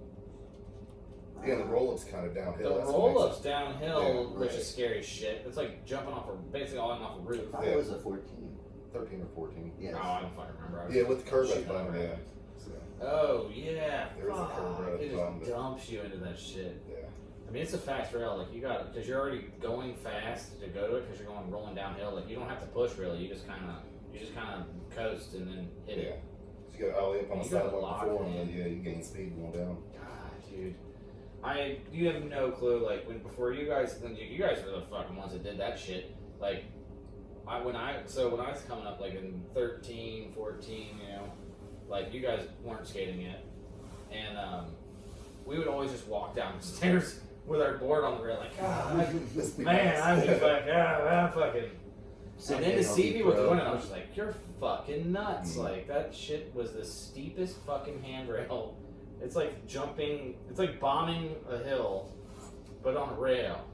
yeah, the roll up's kind of downhill.
The
That's what
roll
makes
up's downhill,
Yeah,
which
right.
is scary as shit. It's like jumping off basically all off a roof.
I thought it was a 14.
it 13 or 14.
Yes.
Oh, I don't fucking remember. I was
Yeah, with the curve at
shooting
the bottom.
over
Yeah.
it.
So,
Oh yeah,
There is a curve right at
it
the bottom,
just
but-
dumps you into that shit.
yeah.
I mean, it's a fast rail. Like you got because you're already going fast to go to it because you're going rolling downhill. Like you don't have to push really. You just kind of coast and then hit
Yeah.
it.
So you got to ollie up on the
You gotta
sidewalk
lock
before, and then
in.
yeah, you gain speed going down.
God, dude, you have no clue. Like before you guys were the fucking ones that did that shit. Like when I was coming up like in 13, 14, you know, like you guys weren't skating yet, and we would always just walk down the stairs with our board on the rail, like, God,
This be
man,
nice.
I'm just like, I'm fucking. And
Someday
then to
I'll
see
be
people
pro.
doing it, I was just like, you're fucking nuts.
Mhm.
Like, that shit was the steepest fucking handrail. It's like jumping, it's like bombing a hill, but on a rail.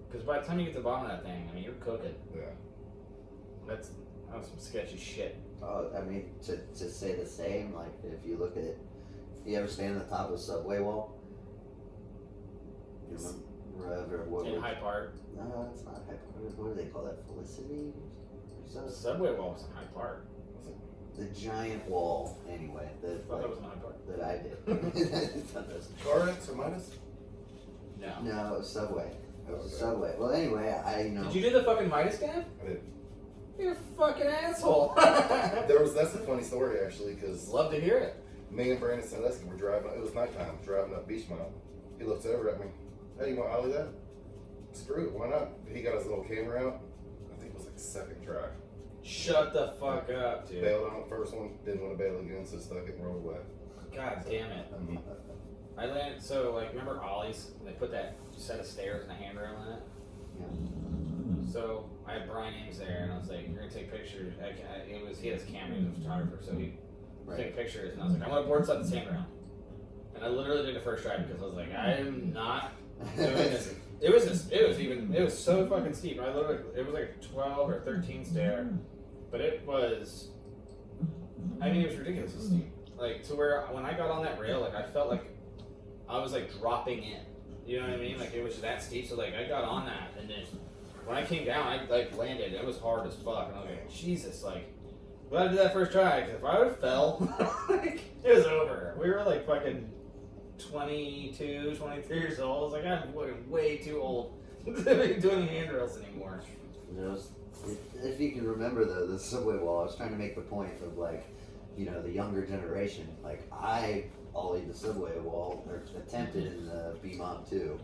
Because by the time you get to the bottom of that thing, I mean, you're cooking.
Yeah.
That was some sketchy shit.
Oh, I mean, to say the same, like, if you look at it, if you ever stand on the top of a subway wall, you remember what
In Hyde Park.
No, it's not Hyde Park. What do they call that? Felicity? Or
The
something?
subway wall was in Hyde Park.
The giant wall, anyway,
I
that,
thought that
like,
was in Hyde Park.
that I did.
Car X or minus?
No.
No, it was Subway. It was a
Okay.
Subway. Well, anyway,
Did you do the fucking Midas dab?
I did.
You're a fucking asshole.
That's a funny story actually, because
Love to hear it.
me and Brandon Sandusky were driving. It was nighttime, driving up Beach Mile. He looks over at me. Hey, you want to ollie that? Screw it, why not? He got his little camera out. I think it was like second try.
Shut the fuck up, dude.
Bailed on the first one, didn't want to bail again, so stuck it and rolled away.
God damn it.
Mhm.
I landed, so like, remember Ollie's? They put that set of stairs and a handrail in it?
Yeah.
So I had Brian Ames there, and I was like, "You're gonna take pictures." He had his camera, he was a photographer, so he
Right.
take pictures, and I was like, "I'm gonna board set this handrail," and I literally did the first try because I was like, "I am not doing this." It was so fucking steep. It was like a 12 or 13 stair, but it was. I mean, it was ridiculously steep. Like to where when I got on that rail, like I felt like I was like dropping in. You know what I mean? Like it was that steep. So like I got on that, and then when I came down, I like landed. It was hard as fuck, and I was like, Jesus, like. Glad I did that first try, because if I would have fell, like, it was over. We were like fucking 22, 23 years old. I was like, I'm fucking way too old to be doing handrails anymore.
If you can remember the subway wall, I was trying to make the point of like, the younger generation. Like I ollied the subway wall, or attempted in the B-Mob too.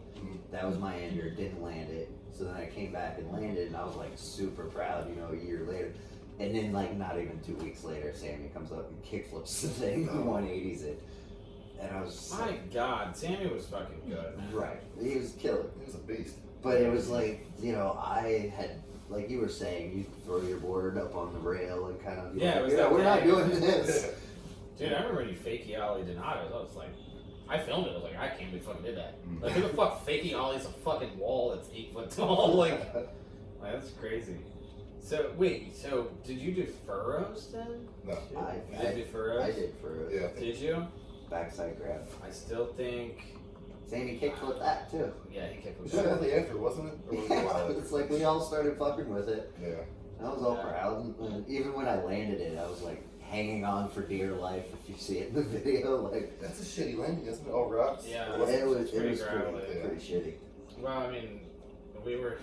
That was my ender, didn't land it. So then I came back and landed, and I was like super proud, a year later. And then, like, not even 2 weeks later, Sammy comes up and kickflips the thing, 180s it. And I was just
My God, Sammy was fucking good, man.
right. He was killer.
He was a beast.
But it was like, I had, like you were saying, you throw your board up on the rail and kind of,
Yeah,
like,
it was that
we're not
day.
doing this.
Dude, I remember when you fakey ollie Donatos. I was like, I filmed it. I was like, I can't believe you fucking did that. Like, who the fuck fakey ollies a fucking wall that's 8 foot tall? Like, that's crazy. So wait, did you do furrows then?
No.
You did do furrows?
I did for
Yeah.
Did you?
backside grab.
I still think.
Sammy kickflipped that too.
Yeah, he kicked
It was shortly after, wasn't it? Or was it a while after?
It's like we all started fucking with it.
Yeah.
I was all
Yeah.
proud. And even when I landed it, I was like hanging on for dear life. If you see it in the video, like
That's a shitty landing, isn't it? All rocks.
Yeah.
Or was
it was
pretty
pretty
gravelly.
pretty shitty.
Well, I mean, we were.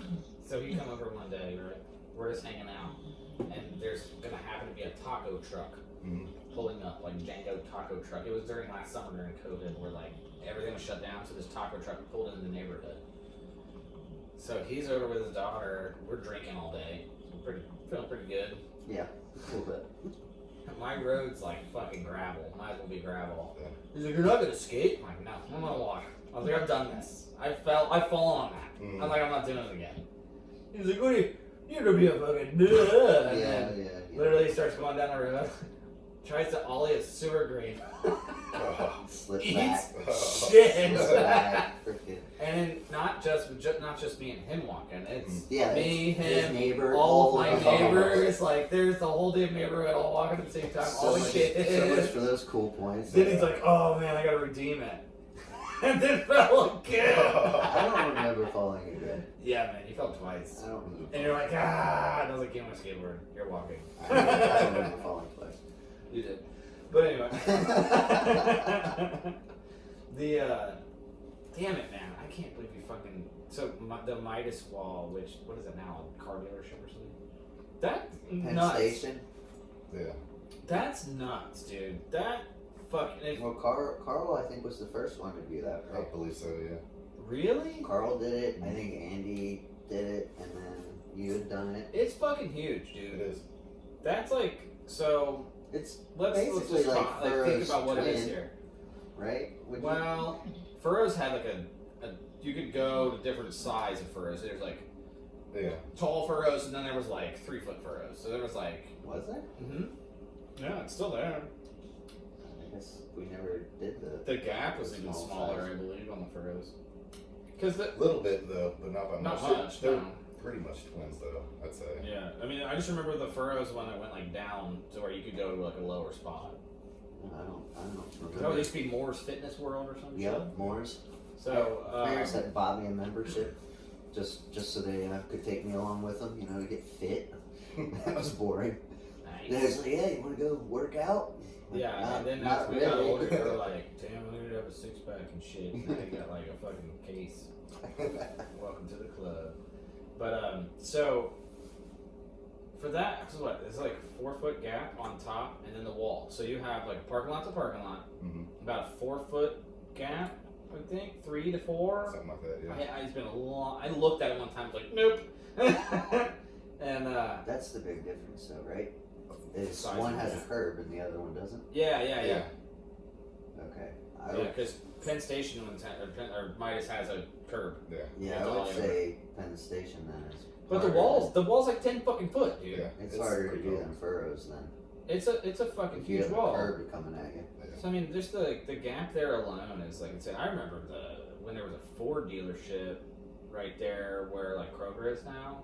So he come over one day, right? We're just hanging out, and there's gonna happen to be a taco truck
Mhm.
pulling up, like Django taco truck. It was during last summer during COVID, where like everything was shut down, so this taco truck pulled into the neighborhood. So he's over with his daughter. We're drinking all day. So feeling pretty good.
Yeah, a little bit.
My road's like fucking gravel. Might as well be gravel.
Yeah.
He's like, you're not gonna skate? I'm like, no, I'm gonna walk. I was like, I've done this. I've fallen on that.
Mm.
I'm like, I'm not doing it again. He's like, what are you're gonna be a fucking duh. And then
Yeah.
literally starts going down the road. Tries to ollie a sewer green.
Slip
Eats
back.
shit.
Slip back. Freaking.
And then not just me and him walking. It's
Yeah,
me,
his
him,
neighbor,
all of my
of them.
neighbors. Like there's the whole damn neighborhood all walking at the same time.
So
all the
much
kids.
for those cool points.
Then he's like, oh man, I gotta redeem it. And then fell again.
I don't remember falling again.
Yeah, man, you fell twice.
I don't remember.
And you're like, ah. And I was like, get on my skateboard. You're walking.
I don't remember falling twice.
You did. But anyway. Damn it, man. I can't believe you fucking. So, the Midas Wall, which, what is it now? A car dealership or something? That's
Penn
nuts.
Station.
Yeah.
That's nuts, dude. That fucking.
Well, Carl, I think, was the first one to do that,
I
right?
believe so, yeah.
Really?
Carl did it. I think Andy did it, and then you had done it.
It's fucking huge, dude.
It is.
That's like. So,
It's
let's
basically
just
like
talk, think
Furrow's
about what it is
twin,
here.
right? Would you-
Well, furrows had like a. You could go to different size of furrows. There's like
Yeah.
tall furrows, and then there was like 3 foot furrows. So there was like.
was there?
Yeah, it's still there.
I guess we never did the.
The gap was even
Small
smaller,
size.
I believe, on the furrows. Because the.
A little bit, though, but not by
Not
much.
much,
They're
no.
pretty much twins, though, I'd say.
Yeah, I mean, I just remember the furrows when it went like down to where you could go to like a lower spot.
I don't
Oh,
remember.
it used to be Moore's Fitness World or something.
Yep, Moore's.
So.
Parents had bought me a membership, just so they could take me along with them, to get fit. That was boring. They was
Nice.
like, "Yeah, you want to go work out?" Like,
Yeah,
"Not-
and then
not
as we got
really."
older, they were like, damn, I need to have a 6-pack and shit. And they got like a fucking case. Welcome to the club. But, so, for that, so what? It's like a 4 foot gap on top and then the wall. So you have like parking lot to parking lot,
Mhm.
about a 4 foot gap, I think, 3 to 4.
Something like that, yeah.
It's been a long. I looked at it one time, like, nope. And
That's the big difference, though, right? Is
Size
one
of
has
it.
a curb and the other one doesn't.
yeah.
Okay.
Yeah, because Penn Station or Midas has a curb.
Yeah.
Yeah,
That's
I
all
would
I
say Penn Station then is.
But the wall's like 10 fucking foot, dude.
Yeah.
It's harder to
pretty
do
cool.
than furrows then.
It's a fucking
If you
huge
have
wall.
a curb coming at you.
So I mean, just the gap there alone is like I remember when there was a Ford dealership right there where like Kroger is now.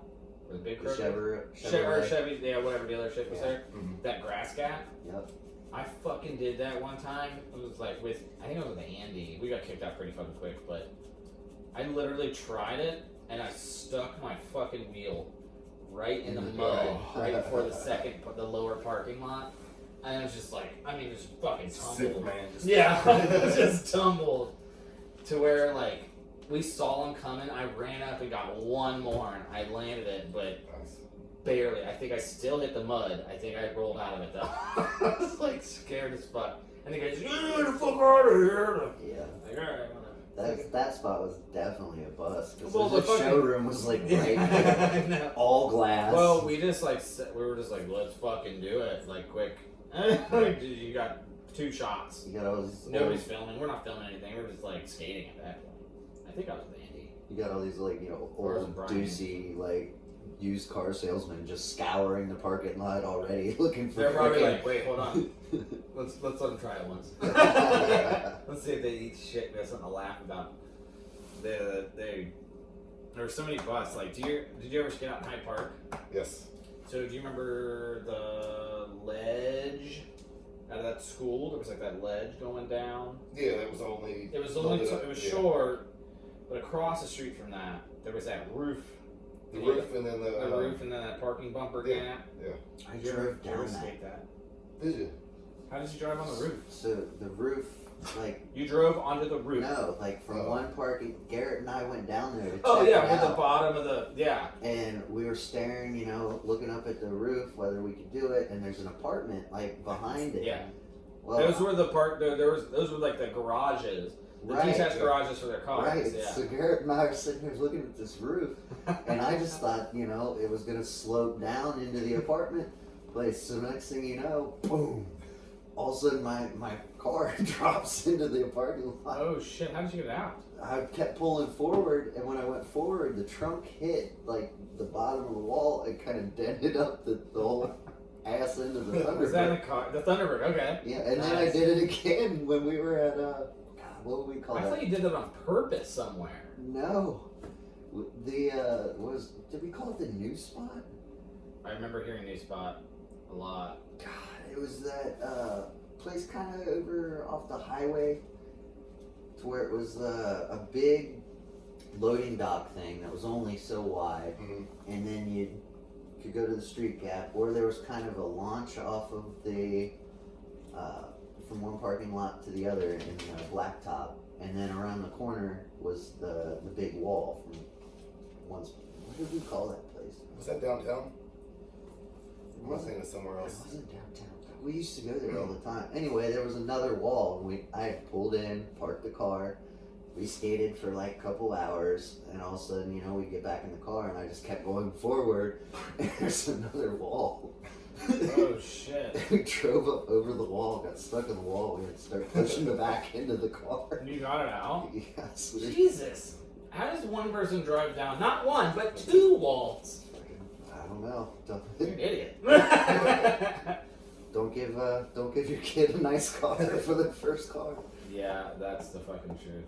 The big
The
Chevy, yeah, whatever dealership was there.
Mhm.
That grass gap.
Yep.
I fucking did that one time. It was like I think it was with Andy. We got kicked out pretty fucking quick, but I literally tried it and I stuck my fucking wheel right in the mud right before the lower parking lot. And it was just like, I mean, just fucking tumbled.
Superman.
Yeah, just tumbled to where like we saw him coming. I ran up and got one more and I landed it, but barely. I think I still hit the mud. I think I rolled out of it though. I was like scared as fuck. And the guy's, get the fuck out of here.
Yeah.
Like, alright, whatever.
That spot was definitely a bust because
Well,
the
the fucking-
showroom was like right
No.
all glass.
Well, we just like we were just like, let's fucking do it, like quick. You got 2 shots.
you got all these
Nobody's filming. We're not filming anything. We're just like skating at that point. I think I was with Andy.
You got all these like old
Or Brian.
doozy like used car salesmen just scouring the parking lot already looking for.
They're probably
freaking-
like, wait, hold on. Let's let them try it once. Let's see if they eat shit. We have something to laugh about. There were so many busts. Like, did you ever skate out in Hyde Park?
Yes.
So do you remember the ledge out of that school? There was like that ledge going down.
Yeah, that was only.
It was
yeah.
short, but across the street from that there was that roof.
The roof and then
The roof and then that parking bumper
yeah.
gap.
Yeah.
I
Did you
drove down
ever
that.
skate that?
Did you?
How did you drive on the roof?
So the roof, like
You drove onto the roof.
no, like from
Oh.
one parking. Garrett and I went down there to
Oh
check
yeah,
it
with the
out.
bottom of the
And we were staring, looking up at the roof, whether we could do it. And there's an apartment like behind it.
Yeah.
Well,
Those were the those were like the garages, the
right,
detached garages for their cars.
right.
Yeah.
So Garrett and I are sitting here looking at this roof, and I just thought, it was gonna slope down into the apartment place. So next thing you know, boom! All of a sudden, my car drops into the parking lot.
Oh shit! How did you get out?
I kept pulling forward, and when I went forward, the trunk hit like the bottom of the wall and kind of dented up the whole ass end of the Thunderbird.
Was that in the car? The Thunderbird. Okay.
Yeah, and then I
Nice.
did it again when we were at God, what would we call
I
that?
thought you did that on purpose somewhere.
No, did we call it the new spot?
I remember hearing New Spot a lot.
God, it was that place kind of over off the highway, to where it was a big loading dock thing that was only so wide,
Mhm.
and then you could go to the street gap, or there was kind of a launch off of the from one parking lot to the other in the blacktop, and then around the corner was the big wall from once. What did we call that place?
Was that downtown? Am I thinking of somewhere
It
else?
wasn't downtown. We used to go there all the time. Anyway, there was another wall, and I pulled in, parked the car. We skated for like a couple hours, and all of a sudden, we get back in the car, and I just kept going forward, and there's another wall.
Oh shit!
We drove up over the wall, got stuck in the wall. We had to start pushing the back into the car.
And you got it out.
Yes,
Jesus! How does one person drive down not one but 2 walls?
I don't know.
You're an idiot.
Don't give your kid a nice car for their first car.
Yeah, that's the fucking truth.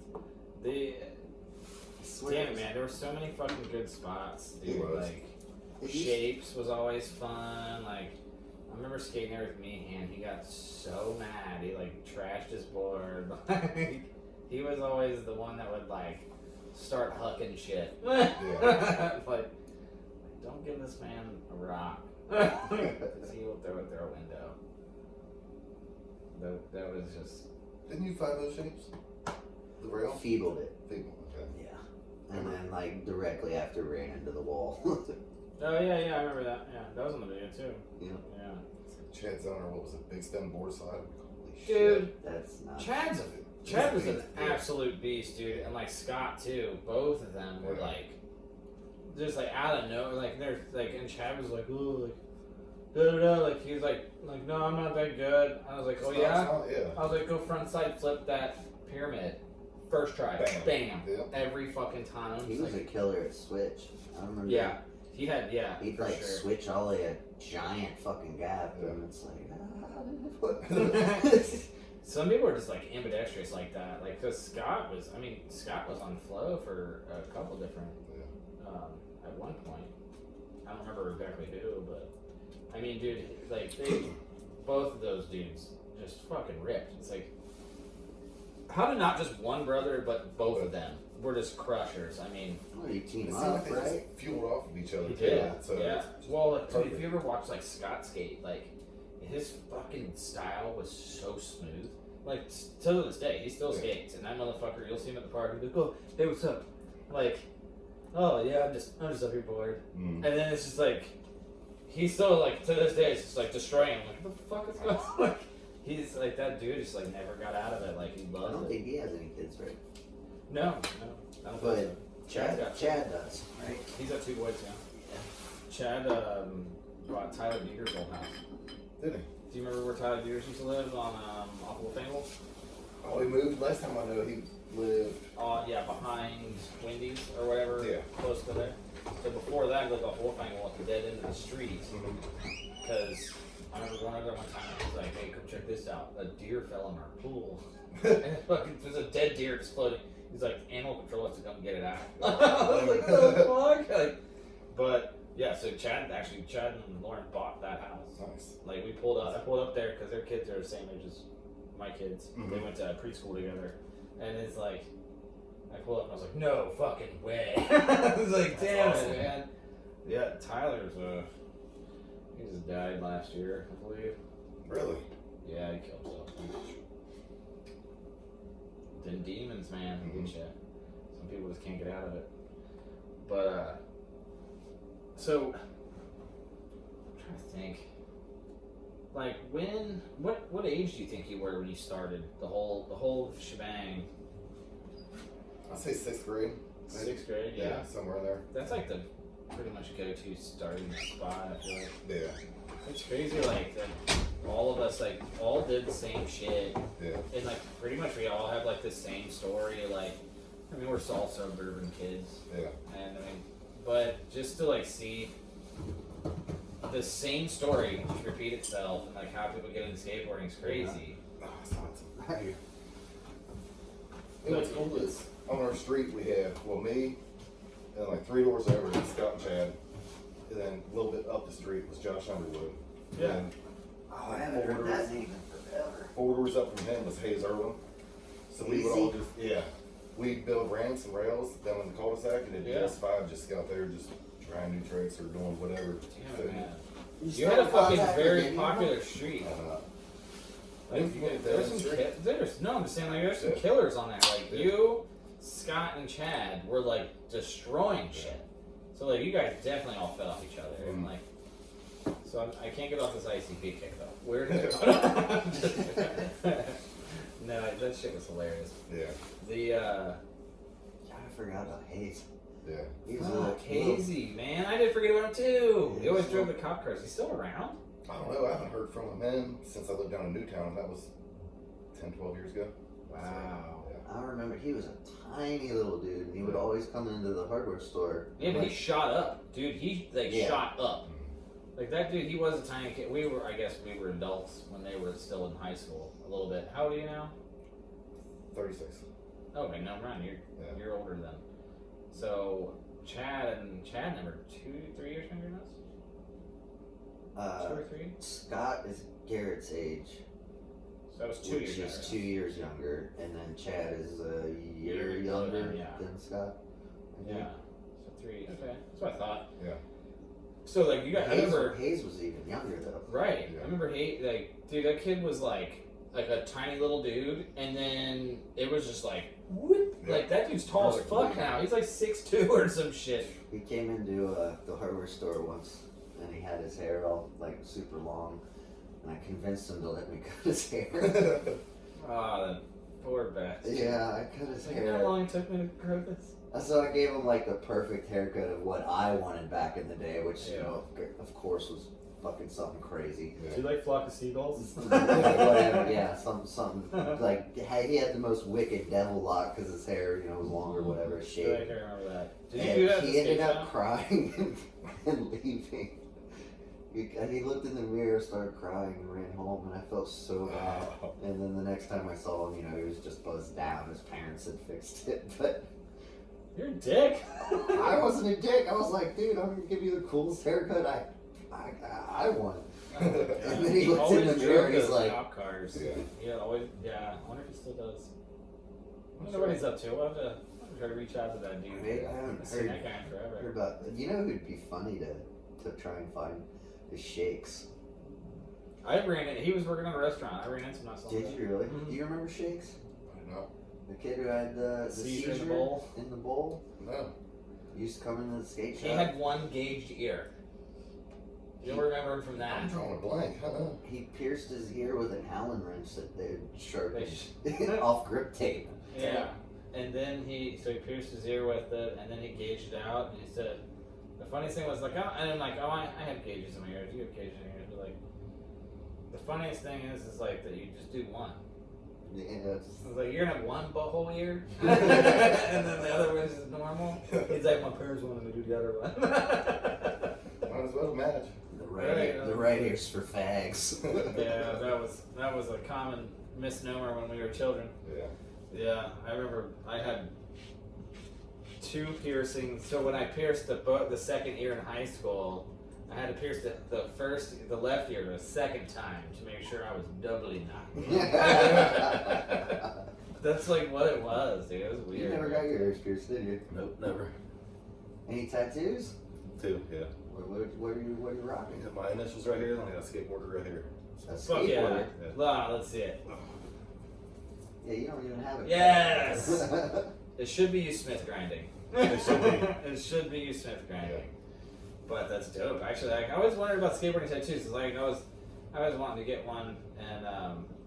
Damn it, man! There were so many fucking good spots, dude.
It was.
Like
It used-
Shapes was always fun. Like I remember skating there with Meehan. He got so mad. He like trashed his board. Like he was always the one that would like start hucking shit.
Yeah.
Like don't give this man a rock. Because he will throw it through a window. That was just.
Didn't you find those shapes? The rail?
Feebled it.
People. Okay.
Yeah. And then like directly after ran into the wall.
Oh yeah, I remember that. Yeah, that was on the video too.
Yeah.
Yeah.
Chad Zoner, what was it? Big stem board slide? Holy
Dude,
shit.
That's not.
Chad was an absolute beast, dude, and like Scott too. Both of them were like, just like out of nowhere. Like they're like, and Chad was like, ooh, like, da da da. Like he was like, no, I'm not that good. I was like, oh yeah.
Yeah.
I was like, go front side flip that pyramid, first try, bam,
Yeah.
every fucking time.
He was a killer at switch. I remember.
Yeah, he had
He'd
for
like
sure.
switch all the way a giant fucking gap,
Yeah.
and it's like.
Some people are just like ambidextrous like that. Like, cause Scott was on flow for a couple different. At one point, I don't remember exactly who, but I mean, dude, like both of those dudes just fucking ripped. It's like, how did not just one brother, but both of them were just crushers? I mean,
Well, you team
It seemed
up,
like they
right?
just fueled off of each other.
he
too,
did.
So
Yeah.
it's just
Well, like, dude,
perfect.
if you ever watch like Scott skate, like his fucking style was so smooth. Like to this day, he still skates, and that motherfucker, you'll see him at the park. He'll be like, "Oh, hey, what's up?" Like, "Oh yeah, I'm just up here bored." And then it's just like, he's still like to this day, it's just like destroying him. Like, what the fuck is going on? Like, he's like that dude, just like never got out of it. Like he
I
loves
don't
it.
think he has any kids, right?
No, I don't
But
think so.
Chad does, right?
He's got 2 boys now. Chad bought Tyler Dieter's old house.
Did he?
Do you remember where Tyler Dieters used to live on off of Wolfangle?
Oh, he moved. Last time I know, he lived.
Yeah, behind Wendy's or whatever.
Yeah.
Close to there. So before that, he lived off Wolfangle at the dead end of the street. Because I remember going over there one time and he was like, "Hey, come check this out. A deer fell in our pool." And there's a dead deer just floating. He's like, "Animal control has to come get it out." I was like, "What the fuck?" Like, but yeah, so Chad and Lauren bought that house.
Nice.
Like I pulled up there because their kids are the same age as my kids.
Mhm.
They went to preschool together, and it's like, I pulled up and I was like, "No fucking way!" I was like,
That's
"Damn
awesome.
it, man!" Yeah, Tyler's he just died last year, I believe.
Really?
Yeah, he killed himself. Them demons, man, good shit. Some people just can't get out of it. But so I'm trying to think. Like what age do you think you were when you started the whole shebang?
I'd say 6th grade. maybe.
6th grade, yeah.
Somewhere in there.
That's like the pretty much go-to starting spot. I feel like
Yeah.
it's crazy. Like that, all of us like all did the same shit,
Yeah.
and like pretty much we all have like the same story. Like I mean, we're all suburban kids,
Yeah.
and I mean, but just to like see the same story just repeat itself, and like how people get into skateboarding is crazy.
Oh, it's awesome.
Right.
And what's cool is on our street we have, well, me and like 3 doors over is Scott and Chad, and then a little bit up the street was Josh Underwood.
Yeah.
And
Oh, I haven't heard that name in forever.
4 doors up from him was Hayes Irwin. So we would all just, we'd build ramps and rails down in the cul-de-sac, and it'd be us 5 just out there just trying new tricks or doing whatever.
Damn it, man. You
still
had a
in
fucking
contact
very
with
popular street. Like,
If you get
there's
down
some
the street.
no, I'm just saying like there's some
Yeah.
killers on there. Like
Yeah.
you, Scott, and Chad were like destroying shit. So like you guys definitely all fed off each other, and like. So I can't get off this ICP kick though. Where did it go? No, that shit was hilarious.
Yeah.
The
Yeah, I forgot about Hayes.
Yeah.
He was a
oh,
little
Casey, man, I did forget about him too.
Yeah,
He always
he's
drove the cop cars. He's still around?
I don't know. I haven't heard from him since I lived down in Newtown. That was 10, 12 years ago.
Wow.
So,
I remember he was a tiny little dude, and he would always come into the hardware store.
Yeah, but
like,
he shot up, dude. He like
Yeah.
shot up. Like that dude, he was a tiny kid. I guess we were adults when they were still in high school a little bit. How old are you now?
36.
Oh, okay, no, Ryan, you're older than. So Chad and were 2-3 years younger than us. 2 or 3.
Scott is Garrett's age,
So that was 2
which
years
is
younger.
2 years younger, and then Chad is a year
Year
younger
older, yeah.
than Scott. I think.
Yeah. So 3. Okay, that's what I thought.
Yeah.
So like you got, I remember.
Hayes was even younger though.
Right.
Yeah.
I remember dude, that kid was like a tiny little dude, and then it was just like, whoop,
Yeah.
like that dude's tall as
Really
fuck
cool.
now. He's like 6'2" or some shit.
He came into the hardware store once, and he had his hair all like super long, and I convinced him to let me cut his hair.
Ah, that poor bastard.
Yeah, I cut his
Like, you know
hair.
how long it took me to grow this?
So I gave him like the perfect haircut of what I wanted back in the day, which you
Yeah.
know, of course, was fucking something crazy.
Yeah.
Do you like flock of seagulls?
Whatever, yeah, something like he had the most wicked devil lock because his hair, you know, was longer, whatever,
I
shaved.
can't remember that. Did
And
you do that? at the
he ended
skate
up
shop?
crying and leaving. He looked in the mirror, started crying, and ran home, and I felt so bad.
Oh.
And then the next time I saw him, you know, he was just buzzed down. His parents had fixed it, but
You're a dick.
I wasn't a dick. I was like, dude, I'm gonna give you the coolest haircut I want. And then he looks in the mirror and he's like,
cop cars.
Yeah.
Yeah, always. Yeah, I wonder if he still does. I wonder what he's up to. I'll have to try to reach out to that dude.
I haven't
seen that guy in
heard
forever.
about. You know who'd be funny to try and find is Shakes.
I ran it. He was working in a restaurant. I ran into him. I saw
Did
that.
you really?
Mhm.
Do you remember Shakes?
No.
The kid who had the
Seizure
seizure
in the bowl?
in the bowl?
No.
Used to come into the skate shop.
He had one gauged ear. You'll remember him from that.
I'm drawing a blank.
He pierced his ear with an Allen wrench that they sharpened
They
off grip tape.
Yeah. And then he pierced his ear with it, and then he gauged it out, and he said, the funniest thing was like, oh, and I'm like, oh, I have gauges in my ears. You have gauges in your ears. But like, the funniest thing is like that you just do one.
Yeah,
I was like, you're gonna have one butthole ear, and then the other one's just normal. He's like, my parents wanted me to do the other one.
Might as well match.
the right ear's for fags.
Yeah, that was a common misnomer when we were children.
Yeah.
Yeah, I remember I had 2 piercings. So when I pierced the second ear in high school, I had to pierce the left ear the second time to make sure I was doubly knocked. That's like what it was, dude. It was weird.
You never got your ears pierced, did you?
Nope, never.
Any tattoos?
2, yeah.
What are you rocking?
My initials right here, and I got a skateboarder right here.
A
Fuck yeah.
skateboarder?
Let's see it.
Yeah, you don't even have it.
Yes! It should be you Smith grinding.
It should be.
It should be you Smith grinding.
Yeah.
But that's dope. Actually, like, I always wondered about skateboarding tattoos. Like I was wanting to get one, and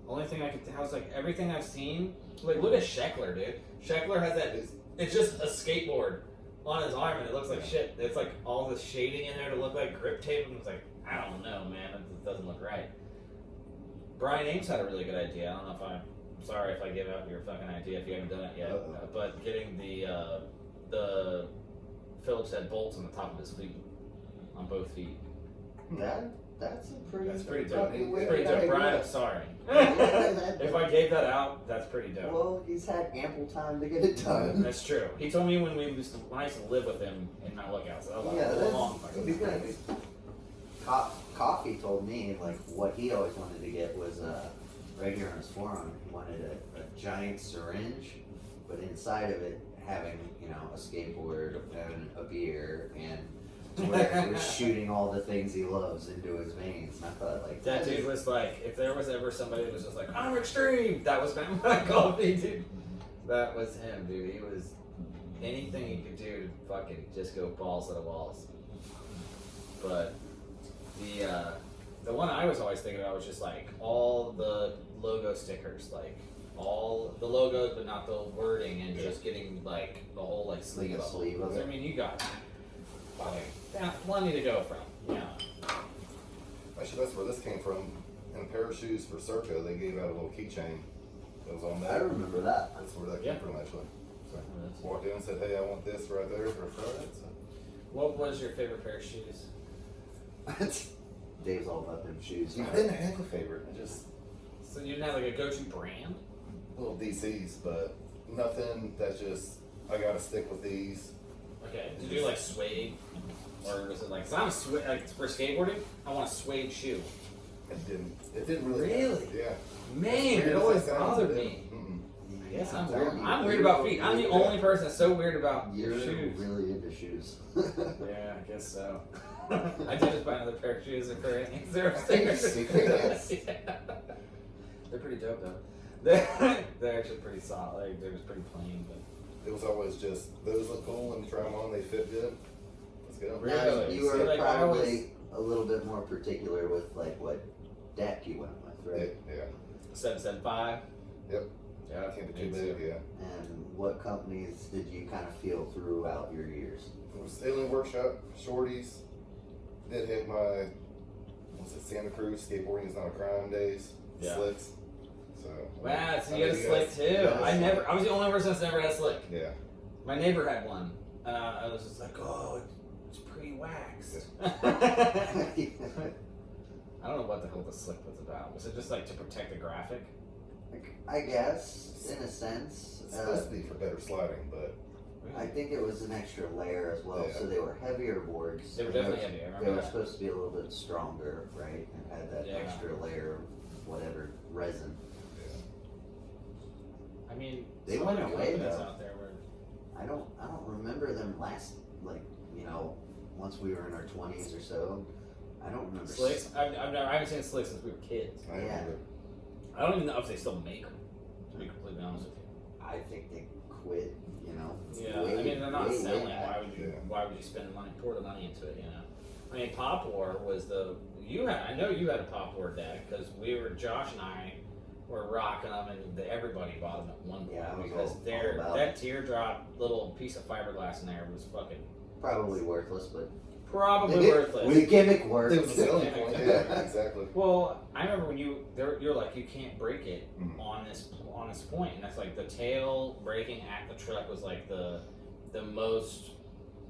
only thing I was like everything I've seen. Like look at Sheckler, dude. Sheckler has that. It's just a skateboard on his arm, and it looks like shit. It's like all this shading in there to look like grip tape, and it's like I don't know, man. It doesn't look right. Brian Ames had a really good idea. I don't know if I'm sorry if I gave out your fucking idea if you haven't done it yet. But getting the Phillips head bolts on the top of his feet, on both feet.
That's a pretty.
That's pretty dope.
fucking
It's
weird
pretty dope.
idea.
Brian, I'm sorry.
Yeah,
If I gave that out, that's pretty dope.
Well, he's had ample time to get it done.
That's true. He told me when I used to live with him in my lookouts. That was
Yeah,
a
that's
long fucking
because
time.
Coffee told me like what he always wanted to get was right here on his forearm. He wanted a giant syringe, but inside of it having a skateboard and a beer and where he was shooting all the things he loves into his veins. And I thought like
That dude was like, if there was ever somebody that was just like, I'm extreme, that was my coffee, dude. That was him, dude. He was anything he could do to fucking just go balls to the walls. But the one I was always thinking about was just like all the logo stickers, like all the logos, but not the wording, and just getting like the whole like sleeve
Like a
up.
sleeve of it.
I mean, you got plenty to go from. Yeah.
Actually, that's where this came from. In a pair of shoes for Circo, they gave out a little keychain that was on
I
that.
remember that.
That's where that
Yeah.
came from, actually. So walked in and said, hey, I want this right there for Friday. So.
What was your favorite pair of shoes?
Dave's all about them shoes.
I didn't have a favorite. I just
So you didn't have like a go-to brand?
little DCs, but nothing that's just, I gotta stick with these.
Okay. Did you do like suede, or was it like? Cause I'm suede. Like for skateboarding, I want a suede shoe.
It didn't really.
Really?
Yeah.
Man, it always bothered me.
Mm-mm.
Yes, I'm
Yeah,
weird. I'm weird about feet. I'm the only person that's so weird about
You're
shoes.
really into shoes.
Yeah, I guess so. I did just buy another pair of shoes for any zero
Are you serious?
Yeah. They're pretty dope though. They're actually pretty solid. Like, they're just pretty plain, but
It was always just, those look cool and you try them on, they fit good. Let's go.
Really?
Now, you were
See, like, I
probably
always-
a little bit more particular with like what deck you went with, right?
Yeah.
775.
Yep.
Yeah,
Can't be too
me
big,
too.
yeah.
And what companies did you kind of feel throughout your years?
It was Sailing Workshop, Shorties. Did hit my, Santa Cruz, Skateboarding is Not a Crime days,
Yeah.
Slicks. So.
Wow, so
I
you got a
mean,
slick too.
guys-
I was the only person that's never had a slick.
Yeah.
My neighbor had one. I was just like, oh, it's pretty waxed. I don't know what the hell the slick was about. Was it just like to protect the graphic?
I guess, in a sense.
It's supposed to be for better sliding, but
I think it was an extra layer as well,
Yeah.
so they were heavier boards.
They were
and
definitely
those-
heavy. I
They
remember
were
that.
supposed to be a little bit stronger, right? And had that
Yeah.
extra layer of whatever resin.
I mean,
They
some
went
of the
away,
companies
though.
out there were.
I don't remember them last, like, once we were in our 20s or so. I don't remember.
Slicks. I haven't seen Slicks since we were kids.
I
Yeah.
remember.
I don't even know if they still make them. To be completely honest with you.
I think they quit,
Yeah,
way-
I mean they're not
way
selling.
back.
Why would you?
Yeah.
Why would you spend the money, pour the money into it? I mean, Pop War was I know you had a Pop War deck because Josh and I were rocking them, and everybody bought them at one point
Yeah, I was
because
all about
that teardrop little piece of fiberglass in there was fucking
Probably worthless, but
probably worthless.
the gimmick worked.
It was a selling point. Yeah, exactly.
Well, I remember when you're like you can't break it
Mhm.
on this point, and that's like the tail breaking at the truck was like the most.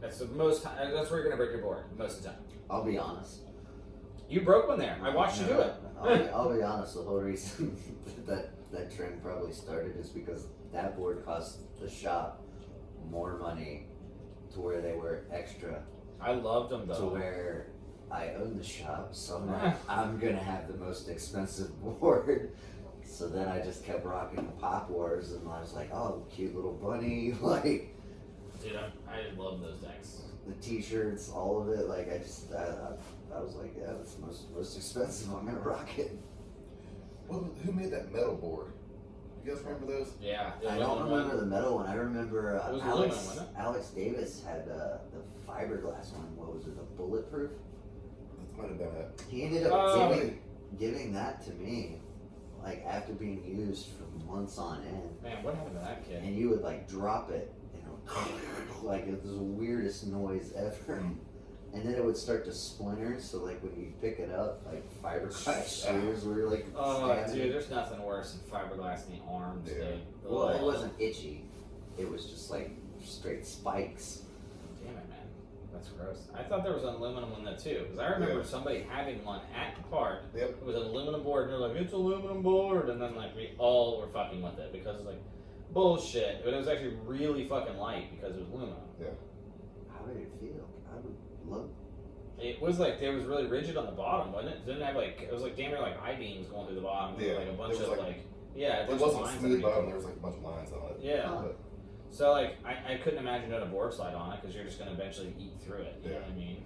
That's where you're gonna break your board most of the time.
I'll be honest.
You broke one there. I watched you do it.
I'll be honest. The whole reason that trend probably started is because that board cost the shop more money to where they were extra
I loved them
to
though.
where I own the shop, so I'm gonna have the most expensive board. So then I just kept rocking the Pop Wars, and I was like, oh, cute little bunny, like
Dude, I love those decks.
the T-shirts, all of it. Like I was like, yeah, that's the most expensive. I'm gonna rock it.
Who made that metal board? You guys remember those?
Yeah.
I don't remember the metal one. I remember
It was aluminum,
Alex
wasn't it?
Alex Davis had the fiberglass one. What was it? The bulletproof.
That might have been it.
He ended up
Oh.
giving that to me, like after being used for months on end.
Man, what happened to that kid?
And you would like drop it, like it was the weirdest noise ever.
Mm.
And then it would start to splinter. So like when you pick it up, like fiberglass shears were like.
Oh,
stabbing.
dude, there's nothing worse than fiberglass in the arms,
Yeah.
dude.
Well, it
Ugh.
wasn't itchy. It was just like straight spikes.
Damn it, man. That's gross. I thought there was an aluminum one though too, because I remember
Yeah.
somebody having one at the park.
Yep.
It was an aluminum board, and they're like, "It's aluminum board," and then like we all were fucking with it because it's like bullshit. But it was actually really fucking light because it was aluminum.
How did it feel? I would love.
It was like it was really rigid on the bottom, wasn't it? It didn't have like it was like damn near like I-beams going through the bottom. With
Yeah,
like a bunch
it was
of
like-
like yeah, a
It
bunch of
wasn't
lines
smooth
underneath
bottom.
it.
There was like a bunch of lines on it.
Yeah.
But,
So like I couldn't imagine doing a board slide on it because you're just gonna eventually eat through it. You know what I mean?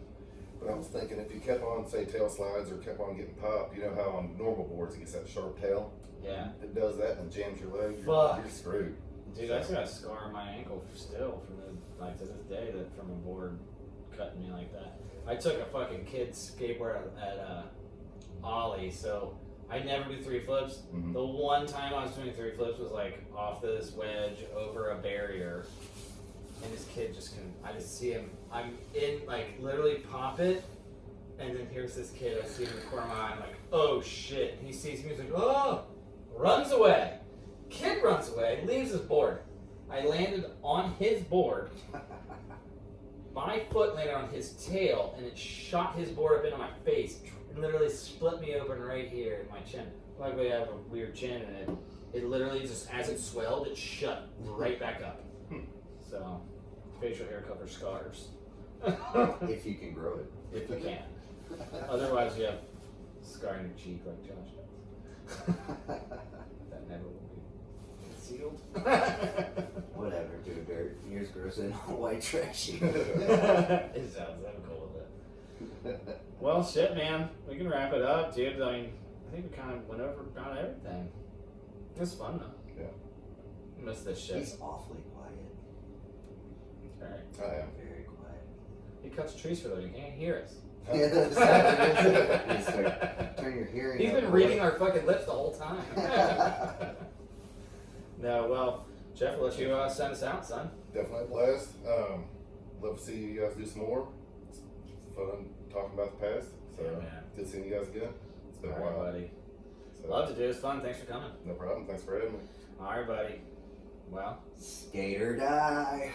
but I was thinking if you kept on, say, tail slides or kept on getting popped, you know how on normal boards it gets that sharp tail?
Yeah.
It does that and jams your leg.
Fuck.
You're screwed.
Dude, I still got a scar on my ankle still from to this day that from a board cutting me like that. I took a fucking kid's skateboard at Ollie, so I never do three flips.
Mhm.
The one time I was doing three flips was like off this wedge over a barrier, and this kid I just see him. I'm in like literally pop it, and then here's this kid. I see him in the corner of my eye. I'm like, oh shit! He sees me. He's like, oh, runs away. Kid runs away, leaves his board. I landed on his board. My foot landed on his tail, and it shot his board up into my face and literally split me open right here in my chin. Luckily, I have a weird chin, and it literally just as it swelled, it shut right back up. So, facial hair covers scars.
If you can grow it.
If you can. Otherwise, you have scar on your cheek like Josh does. That never will be concealed.
Whatever, dude. Yours grows in all white trashy.
It sounds so cool with it. Well, shit, man. We can wrap it up, dude. I mean, I think we kind of went over about everything. It was fun, though.
Yeah.
Miss this shit.
He's awfully quiet.
Alright.
I am.
Very quiet.
He cuts trees for a living. He can't hear us.
Yeah, that's exactly. You start, turn your hearing
He's
up.
been reading our fucking lips the whole time. No, well, Jeff, I'll let you send us out, son.
Definitely a blast. Love to see you guys do some more. It's fun talking about the past. So
Yeah, man.
good seeing you guys again. It's been a
Alright,
while.
buddy.
So,
Love to do. It's fun. Thanks for coming.
no problem. Thanks for having me.
Alright, buddy. Well.
Skate or die.